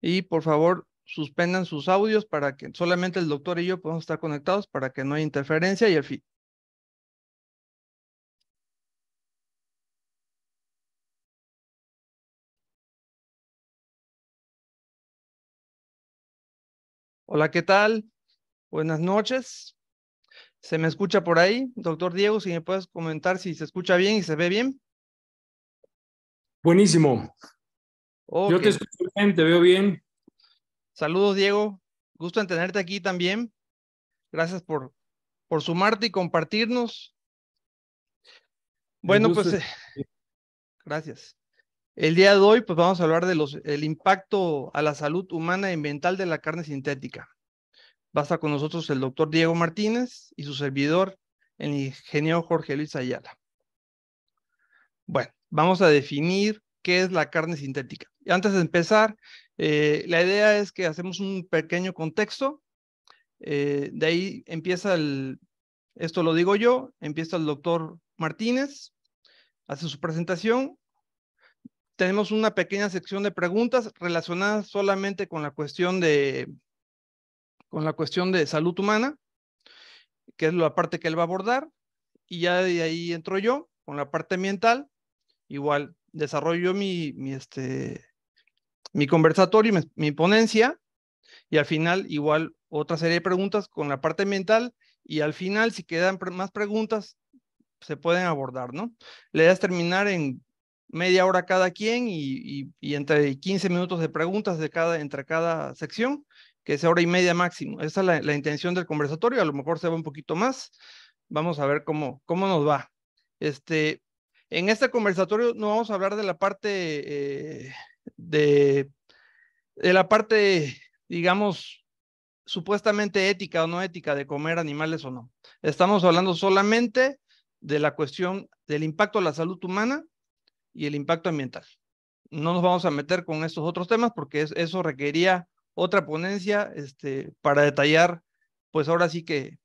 Y por favor, suspendan sus audios para que solamente el doctor y yo podamos estar conectados para que no haya interferencia y el fin. Hola, ¿qué tal? Buenas noches. ¿Se me escucha por ahí? Doctor Diego, si me puedes comentar si se escucha bien y se ve bien. Buenísimo. Yo Ok. te escucho bien, te veo bien. Saludos, Diego. Gusto en tenerte aquí también. Gracias por sumarte y compartirnos. El Bueno, gusto pues es... gracias. El día de hoy, pues vamos a hablar de el impacto a la salud humana y ambiental de la carne sintética. Va a estar con nosotros el doctor Diego Martínez y su servidor, el ingeniero Jorge Luis Ayala. Bueno, vamos a definir qué es la carne sintética. Y antes de empezar, la idea es que hacemos un pequeño contexto. De ahí empieza esto lo digo yo, empieza el doctor Martínez, hace su presentación. Tenemos una pequeña sección de preguntas relacionadas solamente con la cuestión de salud humana, que es la parte que él va a abordar, y ya de ahí entro yo con la parte ambiental. Igual desarrollo mi conversatorio, mi ponencia, y al final igual otra serie de preguntas con la parte ambiental, y al final si quedan más preguntas se pueden abordar, ¿no? La idea es terminar en media hora cada quien y entre 15 minutos de preguntas entre cada sección, que es hora y media máximo. Esa es la intención del conversatorio, a lo mejor se va un poquito más. Vamos a ver cómo nos va. En este conversatorio no vamos a hablar de la parte, de la parte, digamos, supuestamente ética o no ética de comer animales o no. Estamos hablando solamente de la cuestión del impacto a la salud humana y el impacto ambiental. No nos vamos a meter con estos otros temas porque eso requeriría otra ponencia para detallar, pues ahora sí que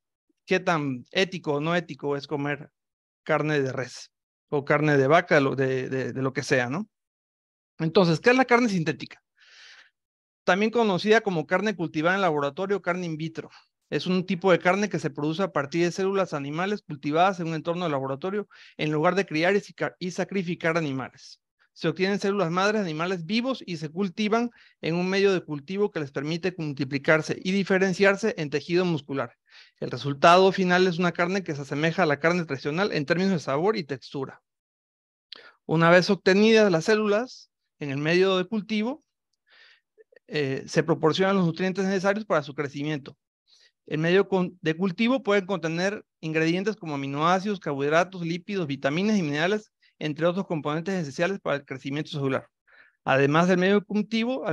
qué tan ético o no ético es comer carne de res o carne de vaca, de lo que sea, ¿no? Entonces, ¿qué es la carne sintética? También conocida como carne cultivada en laboratorio o carne in vitro. Es un tipo de carne que se produce a partir de células animales cultivadas en un entorno de laboratorio en lugar de criar y sacrificar animales. Se obtienen células madres de animales vivos y se cultivan en un medio de cultivo que les permite multiplicarse y diferenciarse en tejido muscular. El resultado final es una carne que se asemeja a la carne tradicional en términos de sabor y textura. Una vez obtenidas las células en el medio de cultivo, se proporcionan los nutrientes necesarios para su crecimiento. El medio de cultivo puede contener ingredientes como aminoácidos, carbohidratos, lípidos, vitaminas y minerales, entre otros componentes esenciales para el crecimiento celular. Además del medio de cultivo,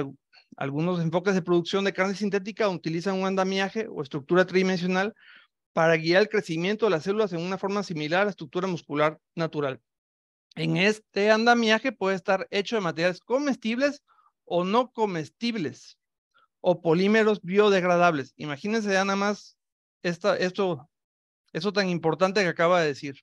algunos enfoques de producción de carne sintética utilizan un andamiaje o estructura tridimensional para guiar el crecimiento de las células en una forma similar a la estructura muscular natural. En este andamiaje puede estar hecho de materiales comestibles o no comestibles o polímeros biodegradables. Imagínense ya nada más eso tan importante que acaba de decir.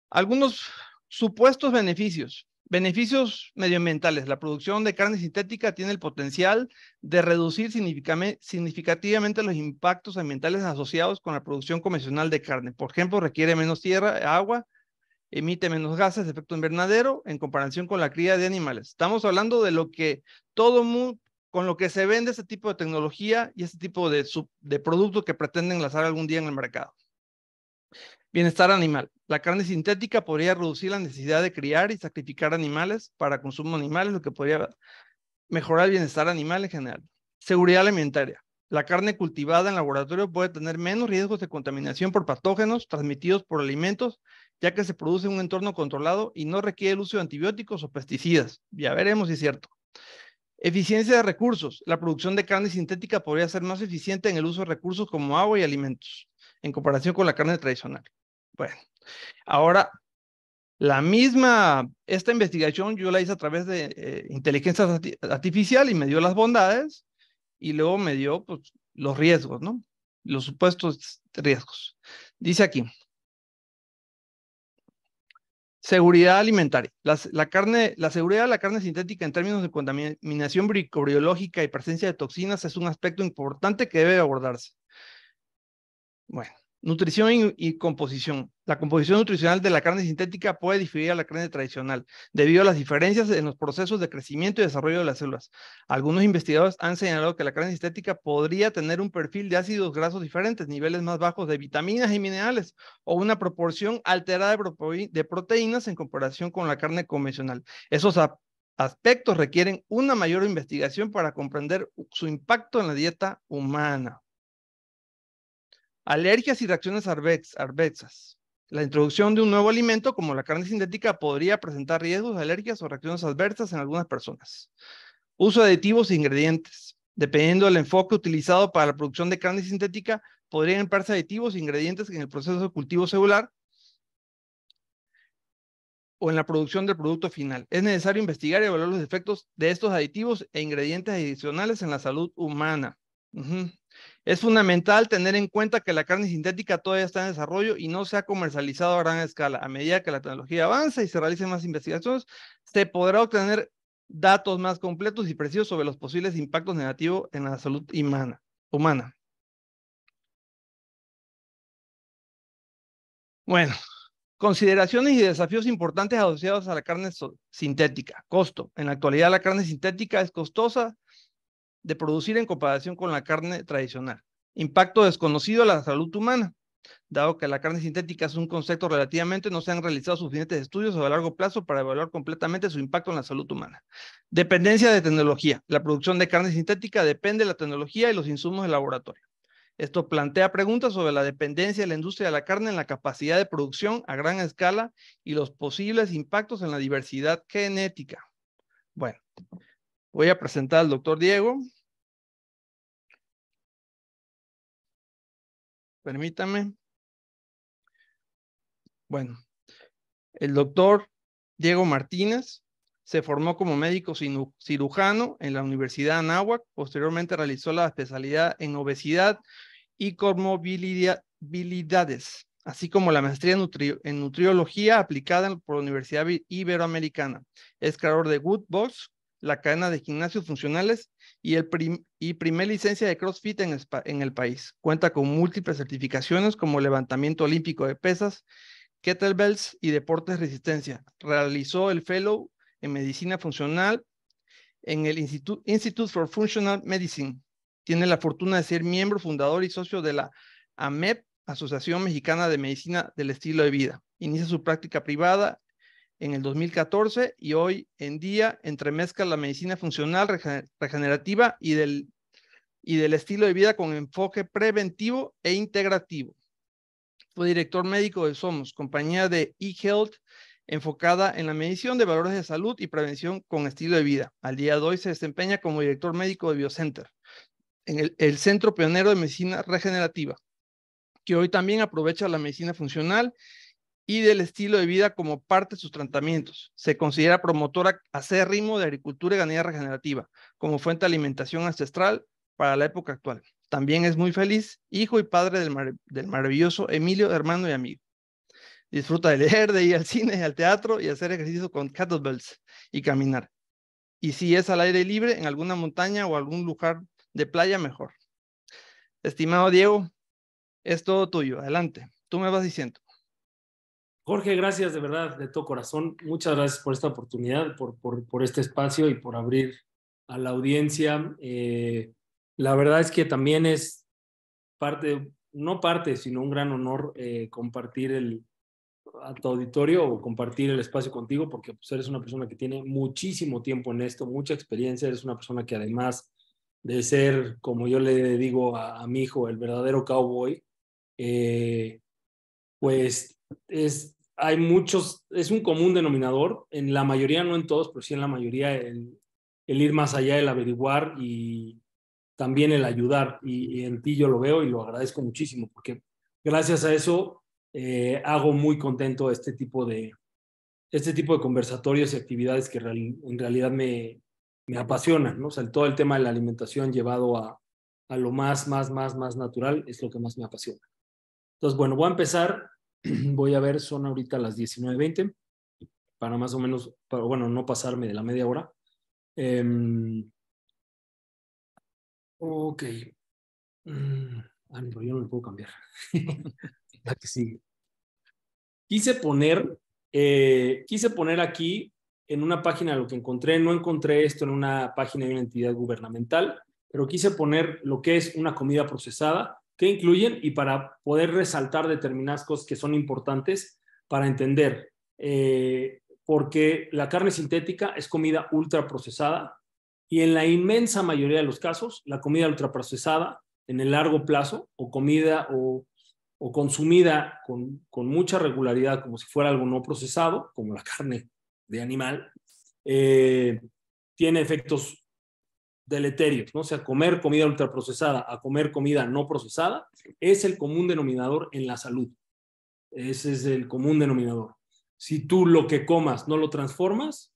Algunos supuestos beneficios. Beneficios medioambientales. La producción de carne sintética tiene el potencial de reducir significativamente los impactos ambientales asociados con la producción convencional de carne. Por ejemplo, requiere menos tierra, agua, emite menos gases de efecto invernadero en comparación con la cría de animales. Estamos hablando de lo que todo mundo, con lo que se vende este tipo de tecnología y este tipo de producto que pretenden lanzar algún día en el mercado. Bienestar animal. La carne sintética podría reducir la necesidad de criar y sacrificar animales para consumo animal, lo que podría mejorar el bienestar animal en general. Seguridad alimentaria. La carne cultivada en laboratorio puede tener menos riesgos de contaminación por patógenos transmitidos por alimentos, ya que se produce en un entorno controlado y no requiere el uso de antibióticos o pesticidas. Ya veremos si es cierto. Eficiencia de recursos. La producción de carne sintética podría ser más eficiente en el uso de recursos como agua y alimentos, en comparación con la carne tradicional. Bueno, ahora esta investigación yo la hice a través de inteligencia artificial y me dio las bondades y luego me dio pues, los riesgos, ¿no? Los supuestos riesgos. Dice aquí, Seguridad alimentaria. La seguridad de la carne sintética en términos de contaminación bricológica y presencia de toxinas es un aspecto importante que debe abordarse. Bueno, nutrición y composición. La composición nutricional de la carne sintética puede diferir a la carne tradicional debido a las diferencias en los procesos de crecimiento y desarrollo de las células. Algunos investigadores han señalado que la carne sintética podría tener un perfil de ácidos grasos diferentes, niveles más bajos de vitaminas y minerales o una proporción alterada de proteínas en comparación con la carne convencional. Esos aspectos requieren una mayor investigación para comprender su impacto en la dieta humana. Alergias y reacciones adversas. La introducción de un nuevo alimento como la carne sintética podría presentar riesgos de alergias o reacciones adversas en algunas personas. Uso de aditivos e ingredientes. Dependiendo del enfoque utilizado para la producción de carne sintética, podrían emplearse aditivos e ingredientes en el proceso de cultivo celular o en la producción del producto final. Es necesario investigar y evaluar los efectos de estos aditivos e ingredientes adicionales en la salud humana. Es fundamental tener en cuenta que la carne sintética todavía está en desarrollo y no se ha comercializado a gran escala. A medida que la tecnología avanza y se realicen más investigaciones, se podrá obtener datos más completos y precisos sobre los posibles impactos negativos en la salud humana. Bueno, consideraciones y desafíos importantes asociados a la carne sintética. Costo. En la actualidad la carne sintética es costosa de producir en comparación con la carne tradicional. Impacto desconocido a la salud humana. Dado que la carne sintética es un concepto relativamente, no se han realizado suficientes estudios a largo plazo para evaluar completamente su impacto en la salud humana. Dependencia de tecnología. La producción de carne sintética depende de la tecnología y los insumos de laboratorio. Esto plantea preguntas sobre la dependencia de la industria de la carne en la capacidad de producción a gran escala y los posibles impactos en la diversidad genética. Bueno, voy a presentar al doctor Diego. Permítame. Bueno, el doctor Diego Martínez se formó como médico cirujano en la Universidad Anáhuac. Posteriormente realizó la especialidad en obesidad y comorbilidades, así como la maestría en nutriología aplicada por la Universidad Iberoamericana. Es creador de Good Box, la cadena de gimnasios funcionales y primer licencia de CrossFit en el país. Cuenta con múltiples certificaciones como levantamiento olímpico de pesas, kettlebells y deportes de resistencia. Realizó el Fellow en Medicina Funcional en el Institute for Functional Medicine. Tiene la fortuna de ser miembro fundador y socio de la AMEP, Asociación Mexicana de Medicina del Estilo de Vida. Inicia su práctica privada en el 2014 y hoy en día entremezcla la medicina funcional regenerativa y del estilo de vida con enfoque preventivo e integrativo. Fue director médico de Somos, compañía de eHealth enfocada en la medición de valores de salud y prevención con estilo de vida. Al día de hoy se desempeña como director médico de BioCenter, en el Centro Pionero de Medicina Regenerativa, que hoy también aprovecha la medicina funcional y del estilo de vida como parte de sus tratamientos. Se considera promotora acérrimo de agricultura y ganadería regenerativa como fuente de alimentación ancestral para la época actual. También es muy feliz, hijo y padre del maravilloso Emilio, hermano y amigo. Disfruta de leer, de ir al cine, al teatro y hacer ejercicio con kettlebells y caminar. Y si es al aire libre, en alguna montaña o algún lugar de playa, mejor. Estimado Diego, es todo tuyo. Adelante. Tú me vas diciendo. Jorge, gracias de verdad, de todo corazón. Muchas gracias por esta oportunidad, por este espacio y por abrir a la audiencia. La verdad es que también es sino un gran honor compartir a tu auditorio o compartir el espacio contigo, porque pues, eres una persona que tiene muchísimo tiempo en esto, mucha experiencia, eres una persona que además de ser, como yo le digo a mi hijo, el verdadero cowboy, pues es un común denominador, en la mayoría, no en todos, pero sí en la mayoría, el ir más allá, el averiguar y también el ayudar, y en ti yo lo veo y lo agradezco muchísimo, porque gracias a eso hago muy contento este tipo de conversatorios y actividades que en realidad me apasionan, ¿no? O sea, todo el tema de la alimentación llevado a lo más natural es lo que más me apasiona. Entonces, bueno, voy a empezar. Voy a ver, son ahorita las 19:20. para más o menos, bueno, no pasarme de la media hora. Ok. Pero yo no me puedo cambiar. La que sigue. Quise poner aquí en una página lo que encontré. No encontré esto en una página de una entidad gubernamental, pero quise poner lo que es una comida procesada, qué incluyen y para poder resaltar determinadas cosas que son importantes para entender. Porque la carne sintética es comida ultraprocesada y en la inmensa mayoría de los casos, la comida ultraprocesada en el largo plazo o comida o consumida con mucha regularidad como si fuera algo no procesado, como la carne de animal, tiene efectos deleterios, ¿no? O sea, comer comida ultraprocesada a comer comida no procesada es el común denominador en la salud. Ese es el común denominador. Si tú lo que comas no lo transformas,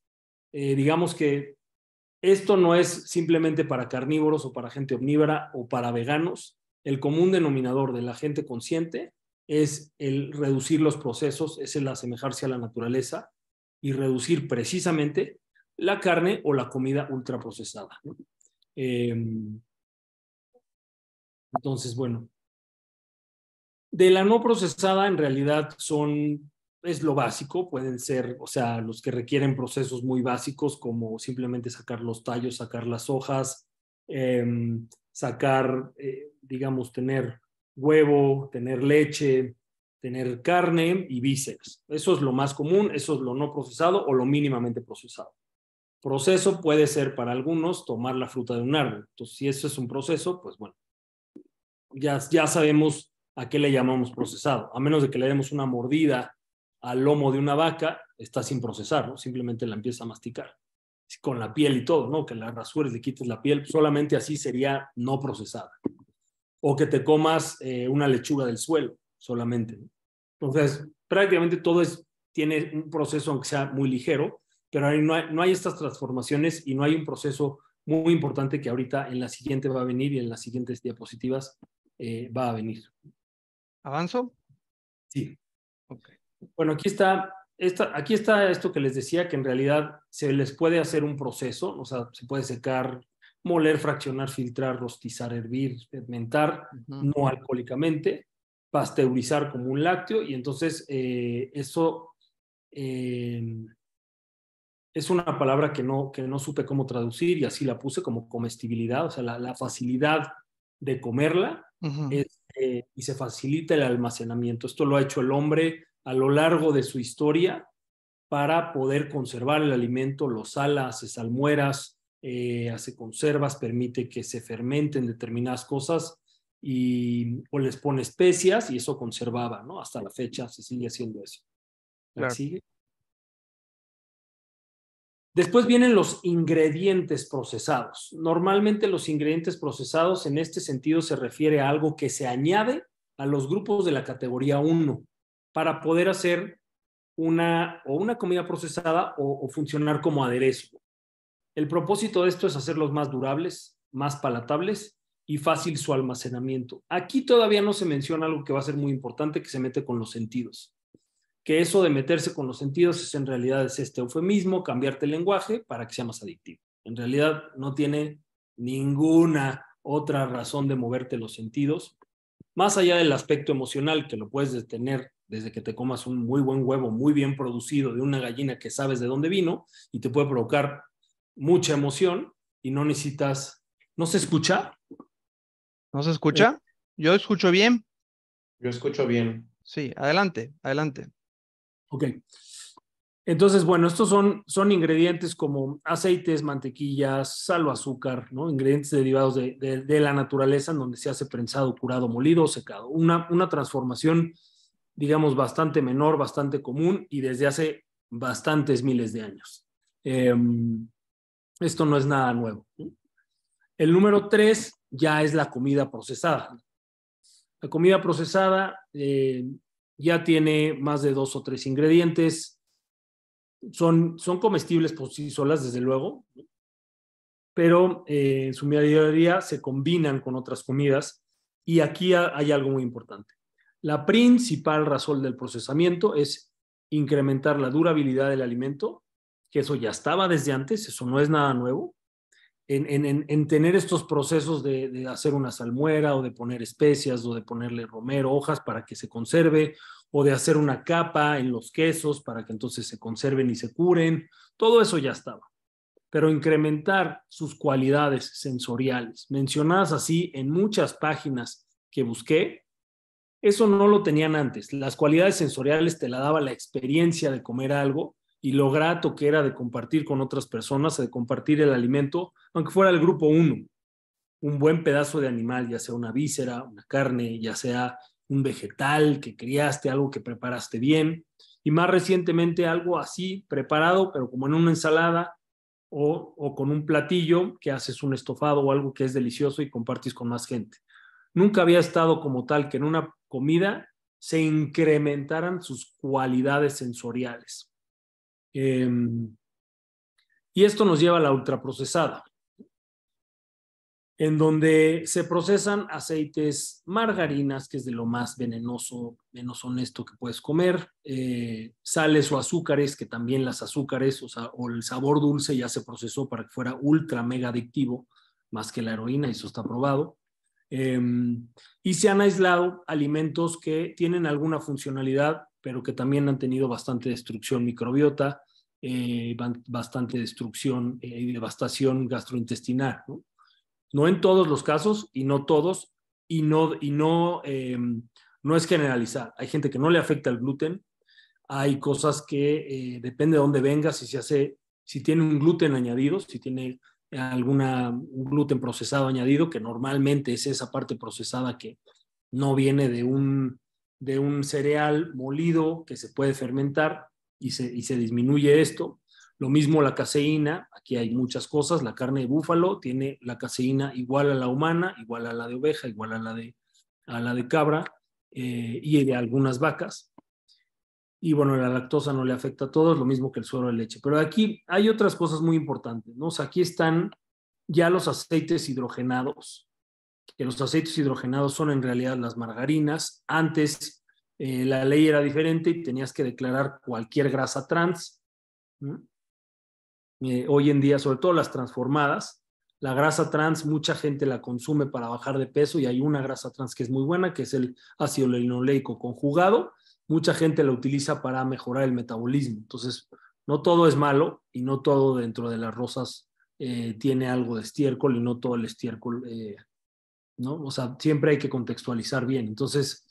digamos que esto no es simplemente para carnívoros o para gente omnívora o para veganos. El común denominador de la gente consciente es el reducir los procesos, es el asemejarse a la naturaleza y reducir precisamente la carne o la comida ultraprocesada, ¿no? Entonces, bueno, de la no procesada en realidad es lo básico, pueden ser, o sea, los que requieren procesos muy básicos como simplemente sacar los tallos, sacar las hojas, digamos, tener huevo, tener leche, tener carne y vísceras. Eso es lo más común, eso es lo no procesado o lo mínimamente procesado. Proceso puede ser para algunos tomar la fruta de un árbol. Entonces, si eso es un proceso, pues bueno, ya sabemos a qué le llamamos procesado. A menos de que le demos una mordida al lomo de una vaca, está sin procesar, ¿no? Simplemente la empieza a masticar. Con la piel y todo, ¿no? Que la rasures, le quites la piel, solamente así sería no procesada. O que te comas una lechuga del suelo, solamente, ¿no? Entonces, prácticamente todo tiene un proceso, aunque sea muy ligero, pero ahí no hay estas transformaciones y no hay un proceso muy importante que ahorita en la siguiente va a venir y en las siguientes diapositivas va a venir. ¿Avanzo? Sí. Okay. Bueno, aquí está esto que les decía, que en realidad se les puede hacer un proceso, o sea, se puede secar, moler, fraccionar, filtrar, rostizar, hervir, fermentar, no alcohólicamente, pasteurizar como un lácteo, y entonces eso es una palabra que no supe cómo traducir y así la puse como comestibilidad, o sea, la facilidad de comerla y se facilita el almacenamiento. Esto lo ha hecho el hombre a lo largo de su historia para poder conservar el alimento, lo sala, hace salmueras, hace conservas, permite que se fermenten determinadas cosas o les pone especias y eso conservaba, ¿no? Hasta la fecha se sigue haciendo eso. Claro. ¿Sigue? Después vienen los ingredientes procesados. Normalmente los ingredientes procesados en este sentido se refiere a algo que se añade a los grupos de la categoría 1 para poder hacer una comida procesada o funcionar como aderezo. El propósito de esto es hacerlos más durables, más palatables y fácil su almacenamiento. Aquí todavía no se menciona algo que va a ser muy importante, que se mete con los sentidos. Que eso de meterse con los sentidos en realidad es este eufemismo, cambiarte el lenguaje para que sea más adictivo. En realidad no tiene ninguna otra razón de moverte los sentidos, más allá del aspecto emocional que lo puedes tener desde que te comas un muy buen huevo, muy bien producido de una gallina que sabes de dónde vino y te puede provocar mucha emoción y no necesitas... ¿No se escucha? ¿No se escucha? Yo escucho bien. Yo escucho bien. Sí, adelante, adelante. Ok. Entonces, bueno, estos son ingredientes como aceites, mantequillas, sal o azúcar, ¿no? Ingredientes derivados de la naturaleza en donde se hace prensado, curado, molido o secado. Una transformación, digamos, bastante menor, bastante común y desde hace bastantes miles de años. Esto no es nada nuevo, ¿no? El número 3 ya es la comida procesada. La comida procesada ya tiene más de 2 o 3 ingredientes. Son comestibles por sí solas, desde luego, pero en su mayoría se combinan con otras comidas y aquí hay algo muy importante. La principal razón del procesamiento es incrementar la durabilidad del alimento, que eso ya estaba desde antes, eso no es nada nuevo, en tener estos procesos de hacer una salmuera o de poner especias o de ponerle romero, hojas para que se conserve, o de hacer una capa en los quesos para que entonces se conserven y se curen. Todo eso ya estaba. Pero incrementar sus cualidades sensoriales, mencionadas así en muchas páginas que busqué, eso no lo tenían antes. Las cualidades sensoriales te la daba la experiencia de comer algo y lo grato que era de compartir con otras personas, de compartir el alimento, aunque fuera el grupo 1, un buen pedazo de animal, ya sea una víscera, una carne, ya sea un vegetal que criaste, algo que preparaste bien, y más recientemente algo así preparado, pero como en una ensalada o con un platillo que haces un estofado o algo que es delicioso y compartes con más gente. Nunca había estado como tal que en una comida se incrementaran sus cualidades sensoriales. Y esto nos lleva a la ultraprocesada, en donde se procesan aceites, margarinas, que es de lo más venenoso, menos honesto que puedes comer, sales o azúcares, que también las azúcares, o el sabor dulce ya se procesó para que fuera ultra mega adictivo, más que la heroína, y eso está probado. Y se han aislado alimentos que tienen alguna funcionalidad, pero que también han tenido bastante destrucción microbiota, bastante destrucción y devastación gastrointestinal, ¿no? No en todos los casos y no todos, no es generalizar. Hay gente que no le afecta el gluten, hay cosas que depende de dónde venga, si tiene un gluten añadido, si tiene un gluten procesado añadido, que normalmente es esa parte procesada que no viene de un cereal molido que se puede fermentar y se disminuye esto. Lo mismo la caseína, aquí hay muchas cosas, la carne de búfalo tiene la caseína igual a la humana, igual a la de oveja, igual a la de cabra y de algunas vacas. Y bueno, la lactosa no le afecta a todos, lo mismo que el suero de leche. Pero aquí hay otras cosas muy importantes, ¿no? O sea, aquí están ya los aceites hidrogenados, que los aceites hidrogenados son en realidad las margarinas. Antes la ley era diferente y tenías que declarar cualquier grasa trans, ¿no? Hoy en día, sobre todo las transformadas, la grasa trans mucha gente la consume para bajar de peso y hay una grasa trans que es muy buena, que es el ácido linoleico conjugado. Mucha gente la utiliza para mejorar el metabolismo. Entonces, no todo es malo y no todo dentro de las rosas tiene algo de estiércol y no todo el estiércol, ¿no? O sea, siempre hay que contextualizar bien. Entonces,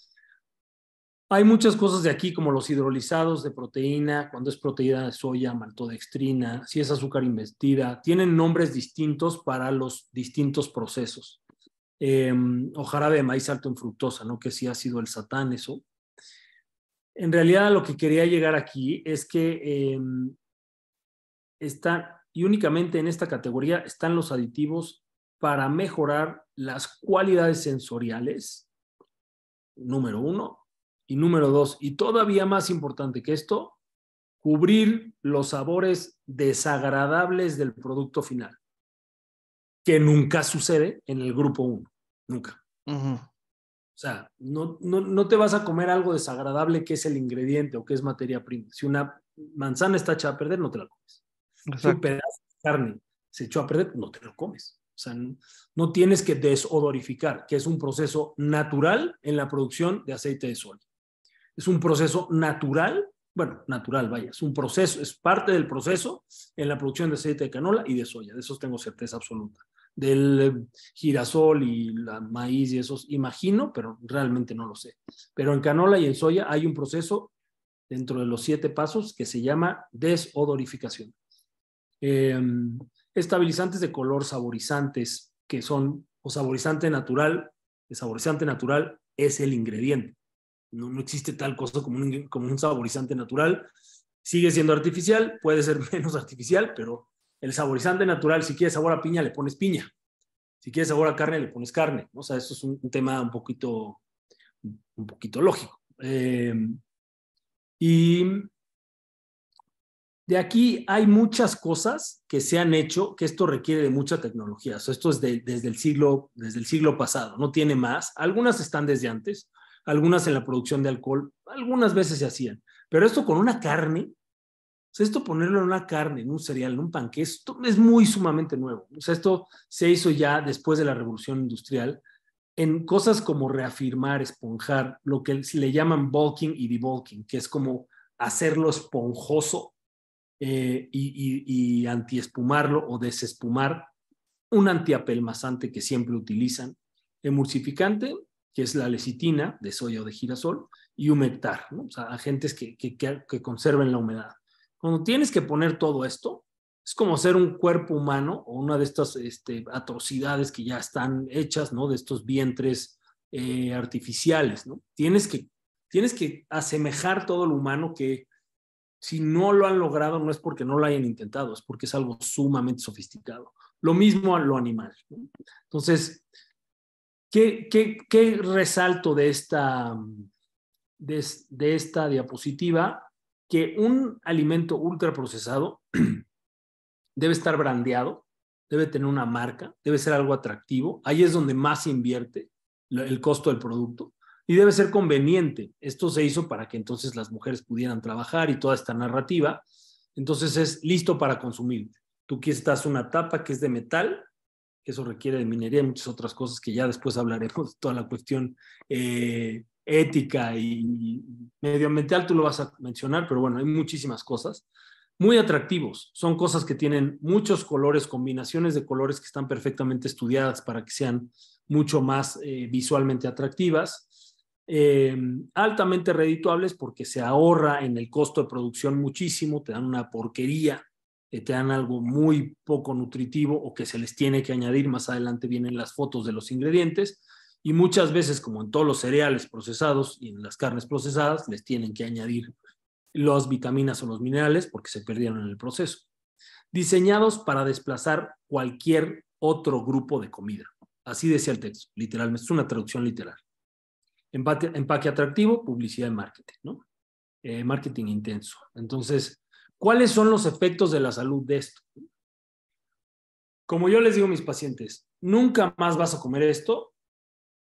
hay muchas cosas de aquí, como los hidrolizados de proteína, cuando es proteína de soya, maltodextrina, si es azúcar invertida, tienen nombres distintos para los distintos procesos. O jarabe de maíz alto en fructosa, ¿no? Que sí ha sido el satán, eso. En realidad, a lo que quería llegar aquí es que y únicamente en esta categoría están los aditivos para mejorar las cualidades sensoriales, número 1. Y número 2, y todavía más importante que esto, cubrir los sabores desagradables del producto final, que nunca sucede en el grupo 1, nunca. O sea, no te vas a comer algo desagradable que es el ingrediente o que es materia prima. Si una manzana está hecha a perder, no te la comes. Exacto. Si un pedazo de carne se echó a perder, no te lo comes. O sea, no tienes que desodorificar, que es un proceso natural en la producción de aceite de soya. Es un proceso natural, vaya, es un proceso, es parte del proceso en la producción de aceite de canola y de soya, de esos tengo certeza absoluta. Del girasol y la maíz y esos, imagino, pero realmente no lo sé. Pero en canola y en soya hay un proceso dentro de los 7 pasos que se llama desodorificación. Estabilizantes de color, saborizantes, que son, o saborizante natural, el saborizante natural es el ingrediente. No existe tal cosa como un saborizante natural. Sigue siendo artificial, puede ser menos artificial, pero el saborizante natural, si quieres sabor a piña, le pones piña. Si quieres sabor a carne, le pones carne. O sea, eso es un tema un poquito lógico. Y de aquí hay muchas cosas que se han hecho, que esto requiere de mucha tecnología. O sea, esto es desde el siglo pasado, no tiene más. Algunas están desde antes, algunas en la producción de alcohol, algunas veces se hacían, Pero esto con una carne, o sea, esto ponerlo en una carne, en un cereal, en un panqué, esto es muy sumamente nuevo. O sea, esto se hizo ya después de la Revolución Industrial en cosas como reafirmar, esponjar, lo que le llaman bulking y debulking, que es como hacerlo esponjoso y antiespumarlo o desespumar, un antiapelmazante que siempre utilizan, emulsificante, que es la lecitina de soya o de girasol, y humectar, ¿no? O sea, agentes que conserven la humedad. Cuando tienes que poner todo esto, es como hacer un cuerpo humano o una de estas atrocidades que ya están hechas, ¿no? De estos vientres artificiales, ¿no? Tienes que asemejar todo lo humano que si no lo han logrado no es porque no lo hayan intentado, es porque es algo sumamente sofisticado. Lo mismo a lo animal, ¿no? Entonces, ¿qué resalto de esta diapositiva? Que un alimento ultraprocesado debe estar brandeado, debe tener una marca, debe ser algo atractivo. Ahí es donde más se invierte el costo del producto y debe ser conveniente. Esto se hizo para que entonces las mujeres pudieran trabajar y toda esta narrativa. Entonces es listo para consumir. Tú aquí estás una tapa que es de metal, que eso requiere de minería y muchas otras cosas que ya después hablaremos, toda la cuestión ética y medioambiental, tú lo vas a mencionar, pero bueno, hay muchísimas cosas. Muy atractivos, son cosas que tienen muchos colores, combinaciones de colores que están perfectamente estudiadas para que sean mucho más visualmente atractivas, altamente redituables porque se ahorra en el costo de producción muchísimo, te dan una porquería, te dan algo muy poco nutritivo o que se les tiene que añadir, más adelante vienen las fotos de los ingredientes, y muchas veces, como en todos los cereales procesados y en las carnes procesadas, les tienen que añadir las vitaminas o los minerales porque se perdieron en el proceso. Diseñados para desplazar cualquier otro grupo de comida. Así decía el texto, literalmente, es una traducción literal. Empaque atractivo, publicidad y marketing, ¿no? Marketing intenso. Entonces, ¿cuáles son los efectos de la salud de esto? Como yo les digo a mis pacientes, nunca más vas a comer esto,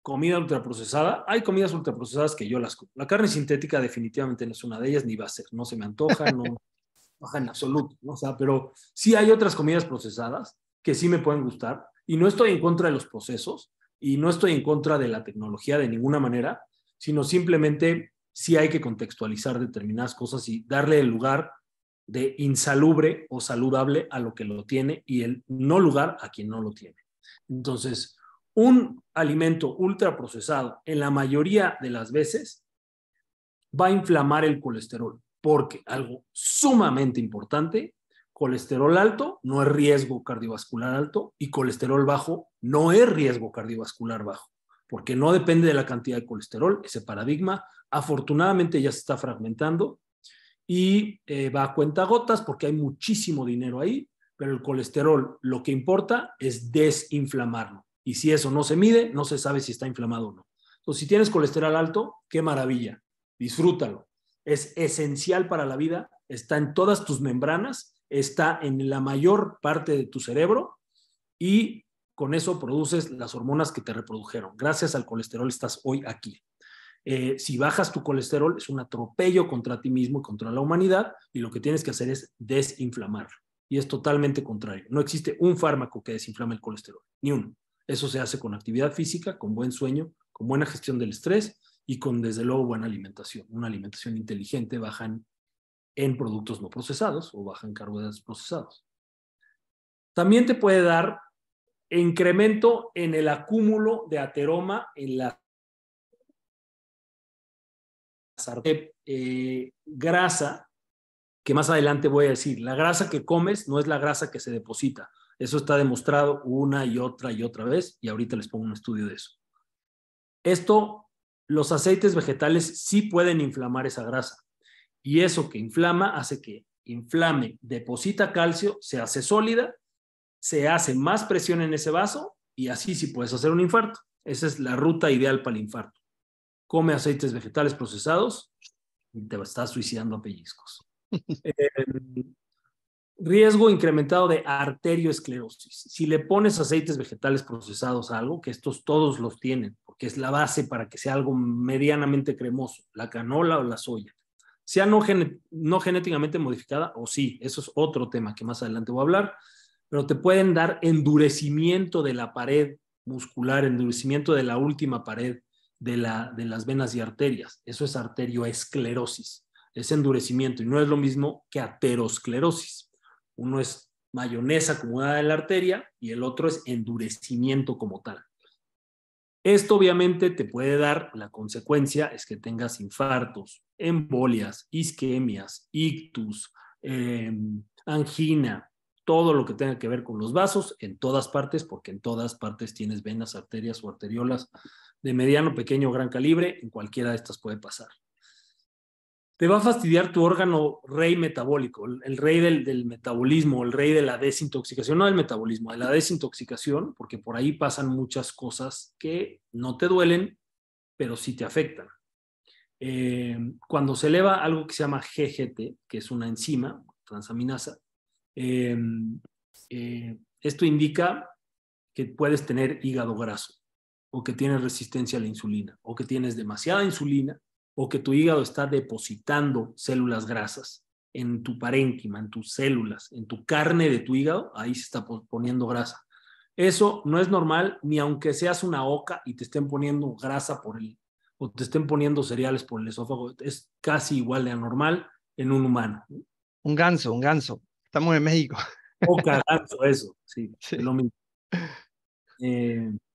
comida ultraprocesada. Hay comidas ultraprocesadas que yo las como. La carne sintética definitivamente no es una de ellas, ni va a ser. No se me antoja, no baja en absoluto, ¿no? O sea, pero sí hay otras comidas procesadas que sí me pueden gustar y no estoy en contra de los procesos y no estoy en contra de la tecnología de ninguna manera, sino simplemente sí hay que contextualizar determinadas cosas y darle el lugar de insalubre o saludable a lo que lo tiene y el no lugar a quien no lo tiene. Entonces, un alimento ultraprocesado en la mayoría de las veces va a inflamar el colesterol, porque algo sumamente importante, colesterol alto no es riesgo cardiovascular alto y colesterol bajo no es riesgo cardiovascular bajo, porque no depende de la cantidad de colesterol. Ese paradigma afortunadamente ya se está fragmentando y va a cuentagotas porque hay muchísimo dinero ahí, pero el colesterol lo que importa es desinflamarlo. Y si eso no se mide, no se sabe si está inflamado o no. Entonces, si tienes colesterol alto, qué maravilla, disfrútalo. Es esencial para la vida, está en todas tus membranas, está en la mayor parte de tu cerebro y con eso produces las hormonas que te reprodujeron. Gracias al colesterol estás hoy aquí. Si bajas tu colesterol es un atropello contra ti mismo y contra la humanidad y lo que tienes que hacer es desinflamarlo. Y es totalmente contrario. No existe un fármaco que desinflame el colesterol, ni uno. Eso se hace con actividad física, con buen sueño, con buena gestión del estrés y con, desde luego, buena alimentación. Una alimentación inteligente baja en productos no procesados o baja en carbohidratos procesados. También te puede dar incremento en el acúmulo de ateroma en la grasa, que más adelante voy a decir. La grasa que comes no es la grasa que se deposita. Eso está demostrado una y otra vez, y ahorita les pongo un estudio de eso. Los aceites vegetales sí pueden inflamar esa grasa, y eso que inflama hace que inflame, deposita calcio, se hace sólida, se hace más presión en ese vaso, y así sí puedes hacer un infarto. Esa es la ruta ideal para el infarto. Come aceites vegetales procesados y te estás suicidando a pellizcos. Riesgo incrementado de arterioesclerosis. Si le pones aceites vegetales procesados a algo, que estos todos los tienen, porque es la base para que sea algo medianamente cremoso, la canola o la soya. sea no genéticamente modificada, o sí, eso es otro tema que más adelante voy a hablar, pero te pueden dar endurecimiento de la pared muscular, endurecimiento de la última pared de las venas y arterias. Eso es arterioesclerosis, es endurecimiento, y no es lo mismo que aterosclerosis. Uno es mayonesa acumulada en la arteria y el otro es endurecimiento como tal. Esto obviamente te puede dar, la consecuencia es que tengas infartos, embolias, isquemias, ictus, angina, todo lo que tenga que ver con los vasos en todas partes, porque en todas partes tienes venas, arterias o arteriolas de mediano, pequeño o gran calibre, en cualquiera de estas puede pasar. Te va a fastidiar tu órgano rey metabólico, el rey del metabolismo, el rey de la desintoxicación, no del metabolismo, de la desintoxicación, porque por ahí pasan muchas cosas que no te duelen, pero sí te afectan. Cuando se eleva algo que se llama GGT, que es una enzima transaminasa, esto indica que puedes tener hígado graso, o que tienes resistencia a la insulina, o que tienes demasiada insulina, o que tu hígado está depositando células grasas en tu parénquima, en tus células, en tu carne de tu hígado, ahí se está poniendo grasa. Eso no es normal, ni aunque seas una oca y te estén poniendo grasa o te estén poniendo cereales por el esófago, es casi igual de anormal en un humano. Un ganso. Estamos en México. Oca, ganso, eso, sí, Sí. es lo mismo.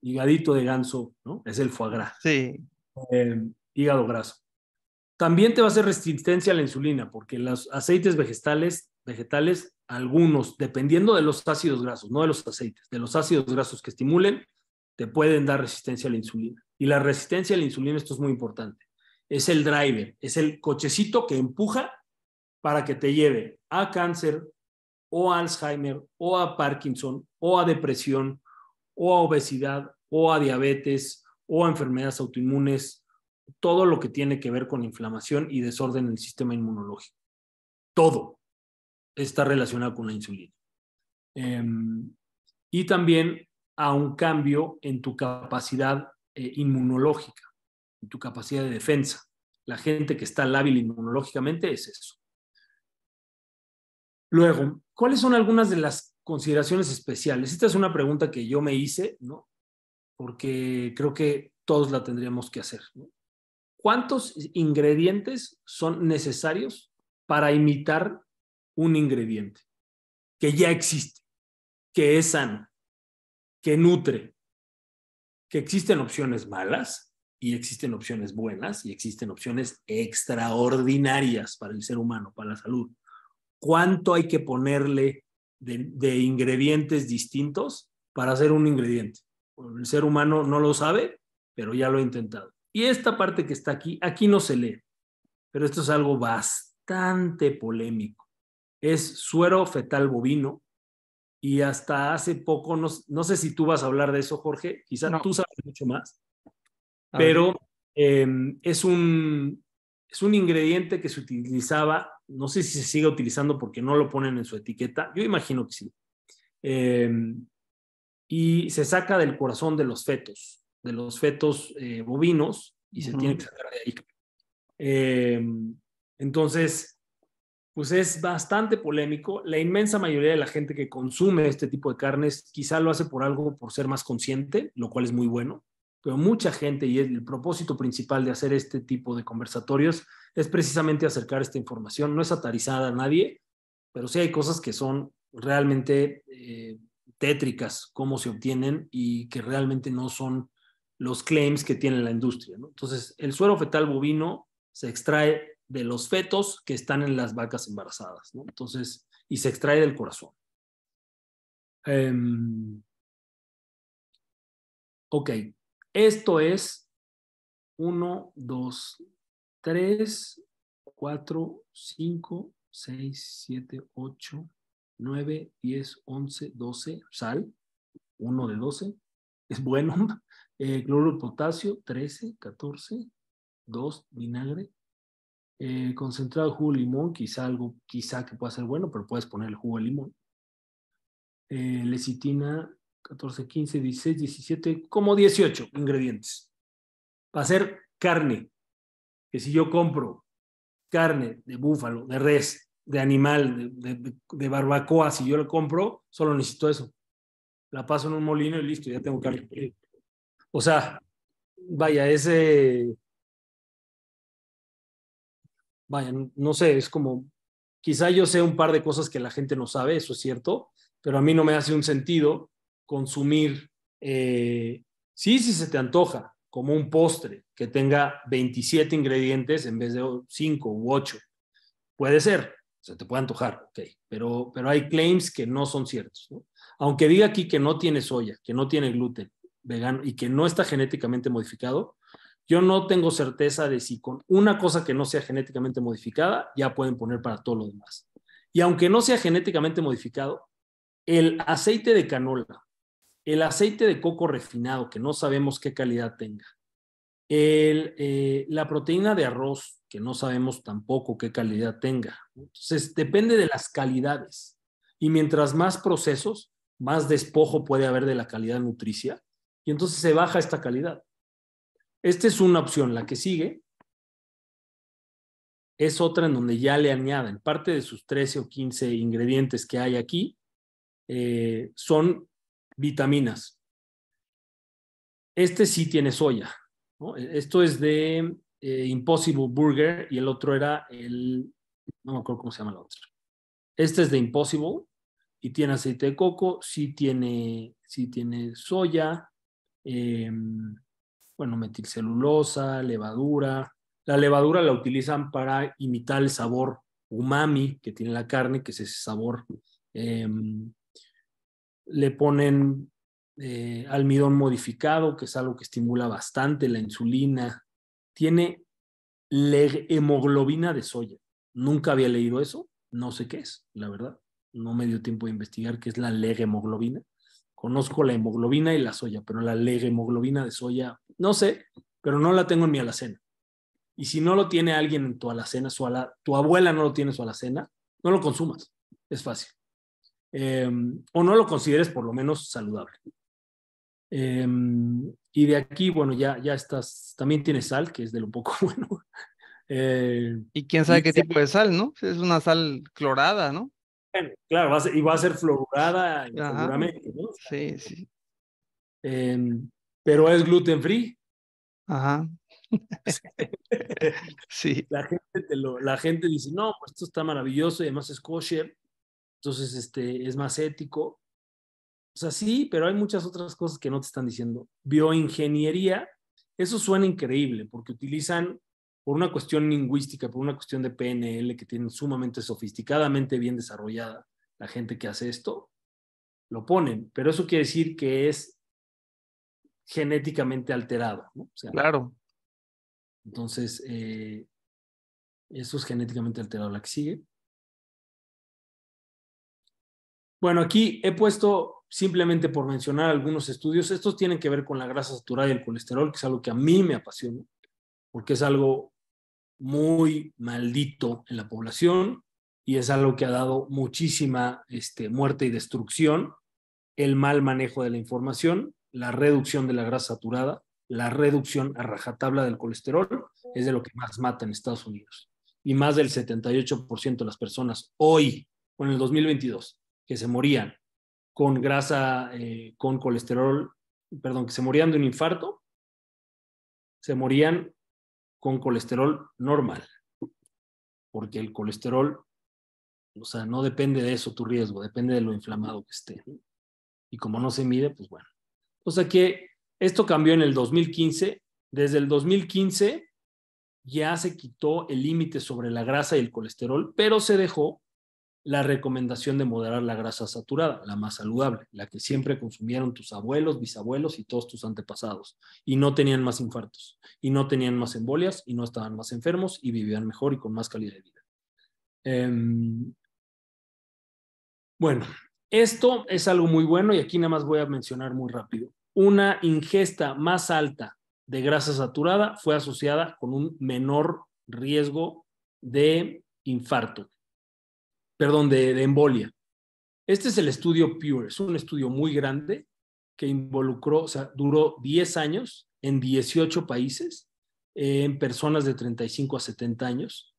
Higadito de ganso, ¿no? Es el foie gras. Sí. Hígado graso. También te va a hacer resistencia a la insulina, porque los aceites vegetales, algunos, dependiendo de los ácidos grasos, no de los aceites, de los ácidos grasos que estimulen, te pueden dar resistencia a la insulina. Y la resistencia a la insulina, esto es muy importante, es el driver, es el cochecito que empuja para que te lleve a cáncer, o a Alzheimer, o a Parkinson, o a depresión, o a obesidad, o a diabetes, o a enfermedades autoinmunes, todo lo que tiene que ver con inflamación y desorden en el sistema inmunológico. Todo está relacionado con la insulina. Y también a un cambio en tu capacidad inmunológica, en tu capacidad de defensa. La gente que está lábil inmunológicamente es eso. Luego, ¿cuáles son algunas de las consideraciones especiales? Esta es una pregunta que yo me hice, ¿no? Porque creo que todos la tendríamos que hacer, ¿no? ¿Cuántos ingredientes son necesarios para imitar un ingrediente que ya existe, que es sano, que nutre, que existen opciones malas y existen opciones buenas y existen opciones extraordinarias para el ser humano, para la salud? ¿Cuánto hay que ponerle de ingredientes distintos para hacer un ingrediente? El ser humano no lo sabe, pero ya lo ha intentado. Y esta parte que está aquí no se lee, pero esto es algo bastante polémico. Es suero fetal bovino, y hasta hace poco, no sé si tú vas a hablar de eso, Jorge, quizás No. tú sabes mucho más, A ver. pero es un ingrediente que se utilizaba, no sé si se sigue utilizando porque no lo ponen en su etiqueta, yo imagino que sí, y se saca del corazón de los fetos bovinos, y se tiene que sacar de ahí. Entonces, pues es bastante polémico. La inmensa mayoría de la gente que consume este tipo de carnes quizá lo hace por ser más consciente, lo cual es muy bueno, pero mucha gente, y el propósito principal de hacer este tipo de conversatorios es precisamente acercar esta información. No es atarizada a nadie, pero sí hay cosas que son realmente tétricas, cómo se obtienen, y que realmente no son los claims que tiene la industria, ¿no? Entonces, el suero fetal bovino se extrae de los fetos que están en las vacas embarazadas, ¿no? Entonces, y se extrae del corazón. Ok, esto es 1, 2, 3, 4, 5, 6, 7, 8, 9, 10, 11, 12, sal, 1 de 12, es bueno. Cloruro de potasio, 13, 14, 2, vinagre. Concentrado de jugo de limón, quizá que pueda ser bueno, pero puedes poner el jugo de limón. Lecitina, 14, 15, 16, 17, como 18 ingredientes. Para hacer carne, que si yo compro carne de búfalo, de res, de animal, de barbacoa, si yo lo compro, solo necesito eso. La paso en un molino y listo, ya tengo carne. O sea, vaya, vaya, no sé, es como, quizá yo sé un par de cosas que la gente no sabe, eso es cierto, pero a mí no me hace un sentido consumir, sí, si se te antoja, como un postre que tenga 27 ingredientes en vez de 5 u 8. Puede ser, se te puede antojar, ok, pero hay claims que no son ciertos, ¿no? Aunque diga aquí que no tiene soya, que no tiene gluten vegano y que no está genéticamente modificado, yo no tengo certeza de si con una cosa que no sea genéticamente modificada ya pueden poner para todo lo demás. Y aunque no sea genéticamente modificado, el aceite de canola, el aceite de coco refinado, que no sabemos qué calidad tenga, la proteína de arroz, que no sabemos tampoco qué calidad tenga. Entonces, depende de las calidades. Y mientras más procesos, más despojo puede haber de la calidad nutricia. Y entonces se baja esta calidad. Esta es una opción. La que sigue es otra en donde ya le añaden parte de sus 13 o 15 ingredientes que hay aquí, son vitaminas. Este sí tiene soya, ¿no? Esto es de Impossible Burger y el otro era no me acuerdo cómo se llama el otro. Este es de Impossible y tiene aceite de coco, sí tiene soya, bueno, metilcelulosa, levadura. La levadura la utilizan para imitar el sabor umami que tiene la carne, que es ese sabor. Le ponen almidón modificado, que es algo que estimula bastante la insulina. Tiene hemoglobina de soya. Nunca había leído eso, no sé qué es, la verdad. No me dio tiempo de investigar qué es la hemoglobina. Conozco la hemoglobina y la soya, pero la hemoglobina de soya, no sé, pero no la tengo en mi alacena. Y si no lo tiene alguien en tu alacena, tu abuela no lo tiene en su alacena, no lo consumas. Es fácil. O no lo consideres por lo menos saludable. Y de aquí, bueno, ya estás, también tiene sal, que es de lo poco bueno. Y quién sabe qué tipo de sal, ¿no? Es una sal clorada, ¿no? Bueno, claro, va a ser fluorurada Ajá. seguramente, ¿no? Sí, sí. Pero es gluten free. Ajá. Sí. La gente dice, no, pues esto está maravilloso y además es kosher, entonces es más ético. O sea, sí, pero hay muchas otras cosas que no te están diciendo. Bioingeniería, eso suena increíble porque utilizan, por una cuestión lingüística, por una cuestión de PNL que tienen sumamente sofisticadamente bien desarrollada la gente que hace esto, lo ponen, pero eso quiere decir que es genéticamente alterado, ¿no? O sea, Claro. entonces, eso es genéticamente alterado. La que sigue. Bueno, aquí he puesto simplemente por mencionar algunos estudios. Estos tienen que ver con la grasa saturada y el colesterol, que es algo que a mí me apasiona, porque es algo muy maldito en la población y es algo que ha dado muchísima muerte y destrucción. El mal manejo de la información, la reducción de la grasa saturada, la reducción a rajatabla del colesterol, es de lo que más mata en Estados Unidos. Y más del 78% de las personas hoy, o en el 2022, que se morían con grasa, con colesterol, perdón, que se morían de un infarto, se morían con colesterol normal, porque el colesterol, o sea, no depende de eso tu riesgo, depende de lo inflamado que esté. Y como no se mide, pues bueno. O sea que esto cambió en el 2015. Desde el 2015 ya se quitó el límite sobre la grasa y el colesterol, pero se dejó la recomendación de moderar la grasa saturada, la más saludable, la que siempre consumieron tus abuelos, bisabuelos y todos tus antepasados, y no tenían más infartos, y no tenían más embolias, y no estaban más enfermos, y vivían mejor y con más calidad de vida. Bueno, esto es algo muy bueno y aquí nada más voy a mencionar muy rápido. Una ingesta más alta de grasa saturada fue asociada con un menor riesgo de infarto, perdón, de embolia. Este es el estudio PURE, es un estudio muy grande que involucró, o sea, duró 10 años en 18 países, en personas de 35 a 70 años.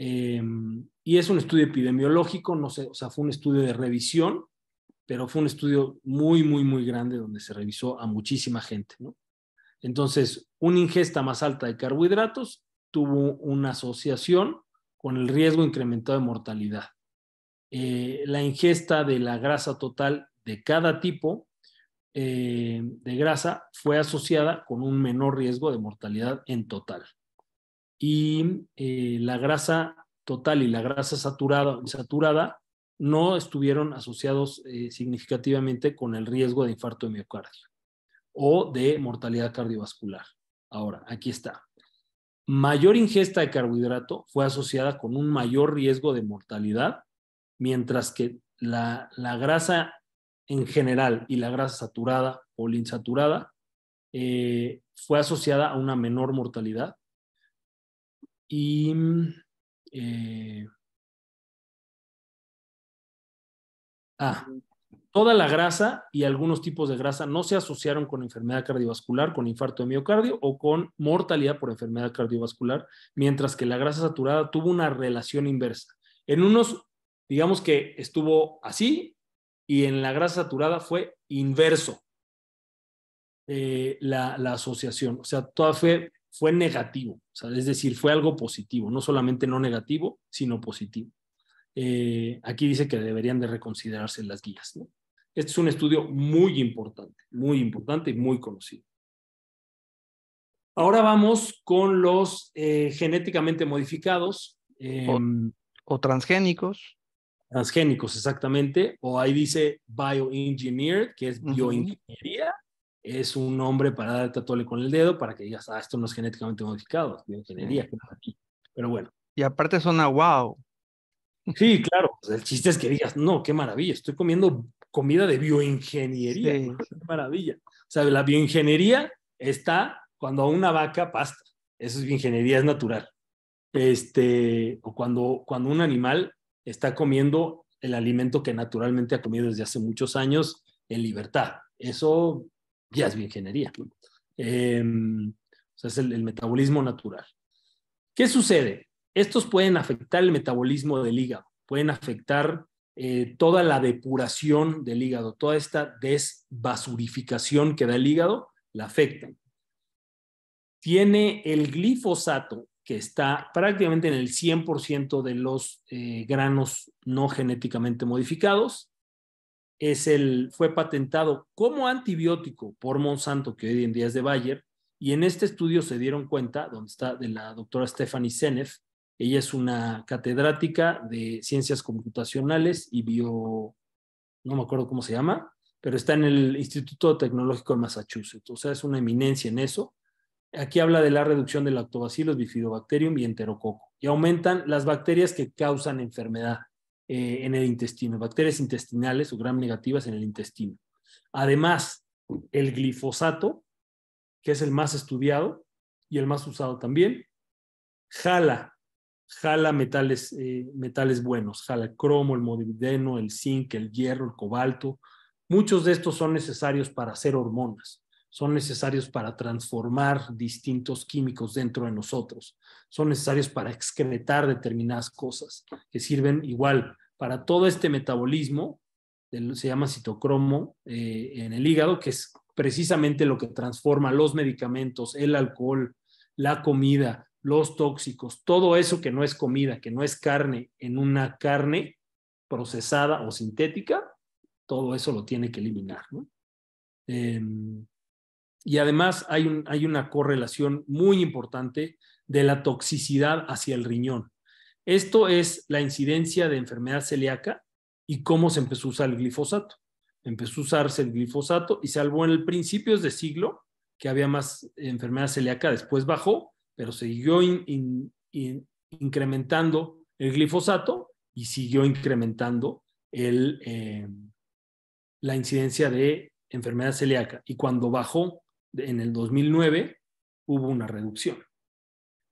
Y es un estudio epidemiológico, no sé, o sea, fue un estudio de revisión, pero fue un estudio muy, muy, muy grande donde se revisó a muchísima gente, ¿no? Entonces, una ingesta más alta de carbohidratos tuvo una asociación con el riesgo incrementado de mortalidad. La ingesta de la grasa total de cada tipo de grasa fue asociada con un menor riesgo de mortalidad en total. Y la grasa total y la grasa saturada no estuvieron asociados significativamente con el riesgo de infarto de miocardio o de mortalidad cardiovascular. Ahora, aquí está. Mayor ingesta de carbohidrato fue asociada con un mayor riesgo de mortalidad, mientras que la grasa en general y la grasa saturada o insaturada fue asociada a una menor mortalidad. Y toda la grasa y algunos tipos de grasa no se asociaron con enfermedad cardiovascular, con infarto de miocardio o con mortalidad por enfermedad cardiovascular, mientras que la grasa saturada tuvo una relación inversa. En unos, digamos que estuvo así, y en la grasa saturada fue inverso la asociación. O sea, todo fue negativo, o sea, es decir, fue algo positivo, no solamente no negativo, sino positivo. Aquí dice que deberían de reconsiderarse las guías, ¿no? Este es un estudio muy importante y muy conocido. Ahora vamos con los genéticamente modificados. O transgénicos. Transgénicos, exactamente. O ahí dice bioengineered, que es bioingeniería. Es un nombre para dar tatuaje con el dedo para que digas, esto no es genéticamente modificado, es bioingeniería. Sí. Pero bueno. Y aparte suena wow. Sí, claro. Pues el chiste es que digas, no, qué maravilla, estoy comiendo comida de bioingeniería. Sí, ¿No? Qué maravilla. O sea, la bioingeniería está cuando una vaca pasta. Eso es bioingeniería, es natural. O cuando un animal está comiendo el alimento que naturalmente ha comido desde hace muchos años en libertad. Eso ya es bioingeniería. O sea, es el metabolismo natural. ¿Qué sucede? Estos pueden afectar el metabolismo del hígado, pueden afectar toda la depuración del hígado, toda esta desbasurificación que da el hígado, la afectan. Tiene el glifosato, que está prácticamente en el 100% de los granos no genéticamente modificados. Fue patentado como antibiótico por Monsanto, que hoy en día es de Bayer, y en este estudio se dieron cuenta, donde está de la doctora Stephanie Seneff. Ella es una catedrática de ciencias computacionales y no me acuerdo cómo se llama, pero está en el Instituto Tecnológico de Massachusetts, o sea, es una eminencia en eso. Aquí habla de la reducción de lactobacillus, bifidobacterium y enterococo, y aumentan las bacterias que causan enfermedad en el intestino, bacterias intestinales o gram negativas en el intestino. Además, el glifosato, que es el más estudiado y el más usado también, jala metales buenos, jala el cromo, el molibdeno, el zinc, el hierro, el cobalto. Muchos de estos son necesarios para hacer hormonas, son necesarios para transformar distintos químicos dentro de nosotros, son necesarios para excretar determinadas cosas que sirven igual para todo este metabolismo, se llama citocromo en el hígado, que es precisamente lo que transforma los medicamentos, el alcohol, la comida, los tóxicos, todo eso que no es comida, que no es carne, en una carne procesada o sintética, todo eso lo tiene que eliminar, ¿no? Y además hay una correlación muy importante de la toxicidad hacia el riñón. Esto es la incidencia de enfermedad celíaca y cómo se empezó a usar el glifosato. Empezó a usarse el glifosato y salvo en el principios de siglo que había más enfermedad celíaca, después bajó, pero siguió incrementando el glifosato y siguió incrementando la incidencia de enfermedad celíaca. Y cuando bajó en el 2009, hubo una reducción.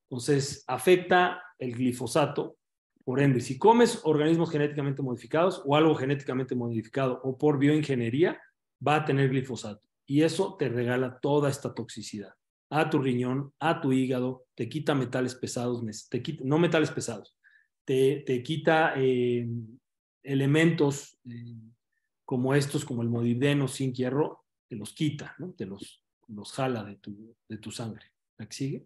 Entonces, afecta el glifosato. Por ende, si comes organismos genéticamente modificados o algo genéticamente modificado o por bioingeniería, va a tener glifosato. Y eso te regala toda esta toxicidad a tu riñón, a tu hígado, te quita metales pesados, no metales pesados, te quita elementos como estos, como el molibdeno, zinc, hierro, te los quita, ¿no? Te los jala de tu sangre. ¿Aquí sigue?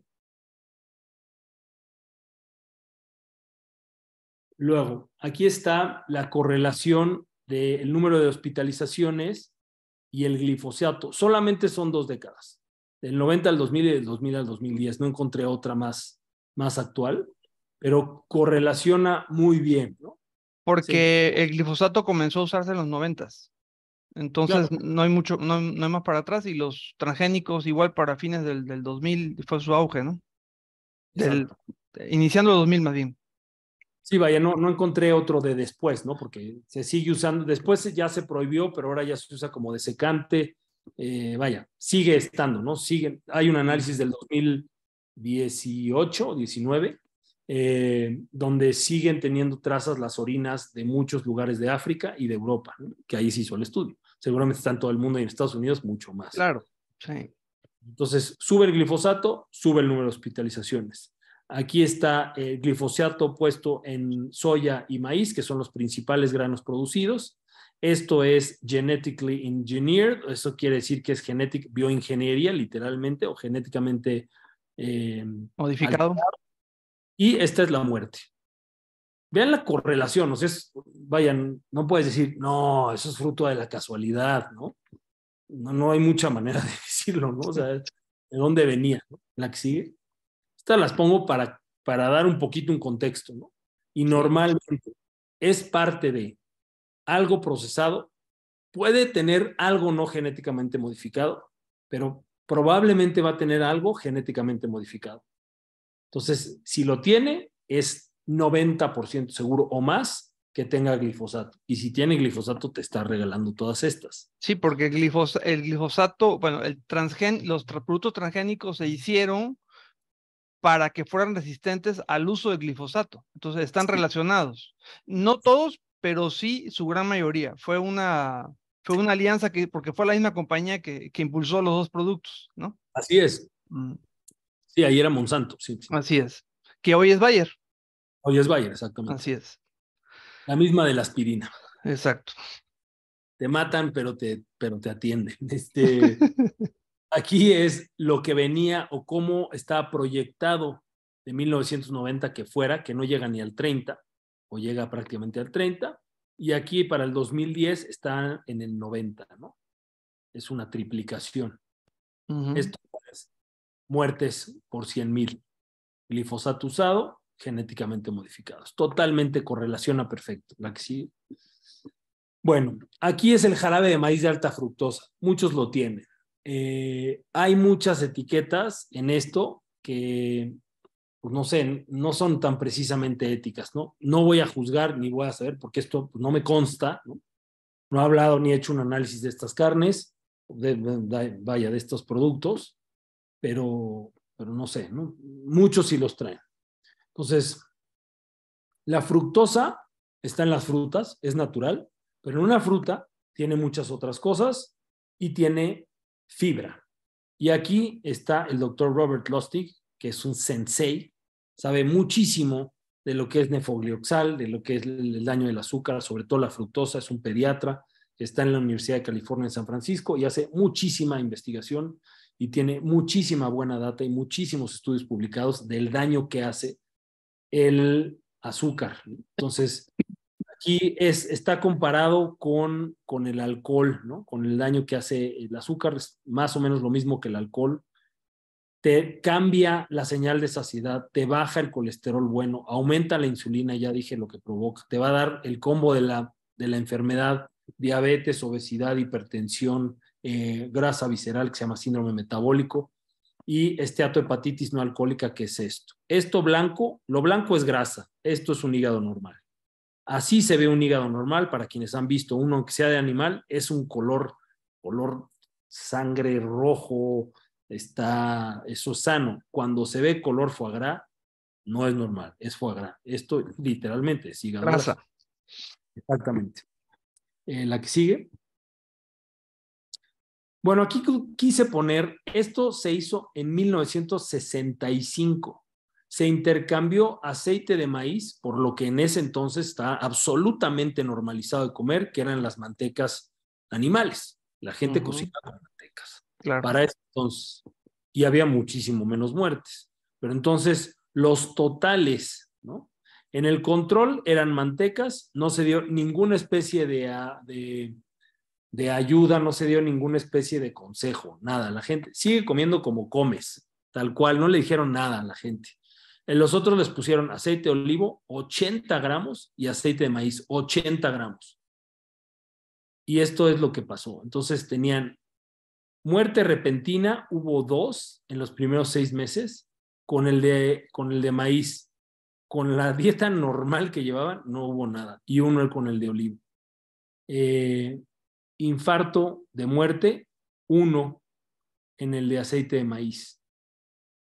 Luego, aquí está la correlación del número de hospitalizaciones y el glifosato. Solamente son 2 décadas, del 90 al 2000 y del 2000 al 2010. No encontré otra más actual, pero correlaciona muy bien, ¿no? Porque el glifosato comenzó a usarse en los 90s. Entonces Claro. no hay mucho, no hay más para atrás, y los transgénicos igual para fines del 2000 fue su auge, ¿no? Del, Exacto. iniciando el 2000 más bien. Sí, vaya, no encontré otro de después, ¿no? Porque se sigue usando, después ya se prohibió, pero ahora ya se usa como desecante. Vaya, sigue estando, ¿no? Hay un análisis del 2018 o 19, donde siguen teniendo trazas las orinas de muchos lugares de África y de Europa, ¿no? Que ahí se hizo el estudio. Seguramente está en todo el mundo y en Estados Unidos mucho más. Claro, sí. Entonces, sube el glifosato, sube el número de hospitalizaciones. Aquí está el glifosato puesto en soya y maíz, que son los principales granos producidos. Esto es genetically engineered, eso quiere decir que es bioingeniería, literalmente, o genéticamente Modificado. alterado. Y esta es la muerte. Vean la correlación, o sea, vayan, no puedes decir, no, eso es fruto de la casualidad, ¿no? No hay mucha manera de decirlo, ¿no? O sea, ¿de dónde venía, ¿no? La que sigue. Estas las pongo para dar un poquito un contexto, ¿no? Y Sí. normalmente es parte de algo procesado, puede tener algo no genéticamente modificado, pero probablemente va a tener algo genéticamente modificado. Entonces, si lo tiene, es 90% seguro o más que tenga glifosato. Y si tiene glifosato, te está regalando todas estas. Sí, porque el glifosato, bueno, los productos transgénicos se hicieron para que fueran resistentes al uso del glifosato. Entonces están relacionados. No todos, pero sí su gran mayoría. Fue una alianza porque fue la misma compañía que impulsó los dos productos, ¿no? Así es. Sí, ahí era Monsanto, sí. Así es. Que hoy es Bayer. Hoy es Bayer, exactamente. Así es. La misma de la aspirina. Exacto. Te matan, pero te atienden. Aquí es lo que venía o cómo estaba proyectado de 1990 que fuera, que no llega ni al 30, o llega prácticamente al 30, y aquí para el 2010 está en el 90, ¿no? Es una triplicación. Esto es muertes por 100,000. Glifosato usado, genéticamente modificados. Totalmente correlaciona perfecto. La que sigue. Bueno, aquí es el jarabe de maíz de alta fructosa. Muchos lo tienen. Hay muchas etiquetas en esto que, pues no sé, no son tan precisamente éticas, ¿no? No voy a juzgar ni voy a saber porque esto pues, no me consta, ¿no? No he hablado ni he hecho un análisis de estas carnes, vaya, de estos productos, pero no sé, ¿no? Muchos sí los traen. Entonces, la fructosa está en las frutas, es natural, pero en una fruta tiene muchas otras cosas y tiene fibra. Y aquí está el doctor Robert Lustig, que es un sensei, sabe muchísimo de lo que es nefoglioxal, de lo que es el daño del azúcar, sobre todo la fructosa, es un pediatra, está en la Universidad de California en San Francisco y hace muchísima investigación y tiene muchísima buena data y muchísimos estudios publicados del daño que hace el azúcar. Entonces, aquí está comparado con el alcohol, ¿no? Con el daño que hace el azúcar, es más o menos lo mismo que el alcohol. Te cambia la señal de saciedad, te baja el colesterol bueno, aumenta la insulina, ya dije lo que provoca, te va a dar el combo de la enfermedad, diabetes, obesidad, hipertensión, grasa visceral, que se llama síndrome metabólico, y esteatohepatitis no alcohólica, que es esto. Esto blanco, lo blanco es grasa, esto es un hígado normal. Así se ve un hígado normal, para quienes han visto uno, aunque sea de animal, es un color sangre rojo, eso es sano. Cuando se ve color foie gras, no es normal, es foie gras. Esto literalmente es hígado Grasa. graso. Exactamente. La que sigue. Bueno, aquí quise poner, esto se hizo en 1965. se intercambió aceite de maíz por lo que en ese entonces está absolutamente normalizado de comer, que eran las mantecas animales. La gente cocinaba con mantecas. Claro. Para ese entonces. Y había muchísimo menos muertes. Pero entonces, los totales, ¿no? En el control eran mantecas, no se dio ninguna especie de ayuda, no se dio ninguna especie de consejo, nada. La gente sigue comiendo como comes, tal cual, no le dijeron nada a la gente. En los otros les pusieron aceite de olivo, 80 gramos, y aceite de maíz, 80 gramos. Y esto es lo que pasó. Entonces tenían muerte repentina, hubo 2 en los primeros 6 meses, con el de maíz. Con la dieta normal que llevaban, no hubo nada. Y 1 con el de olivo. Infarto de muerte, 1 en el de aceite de maíz.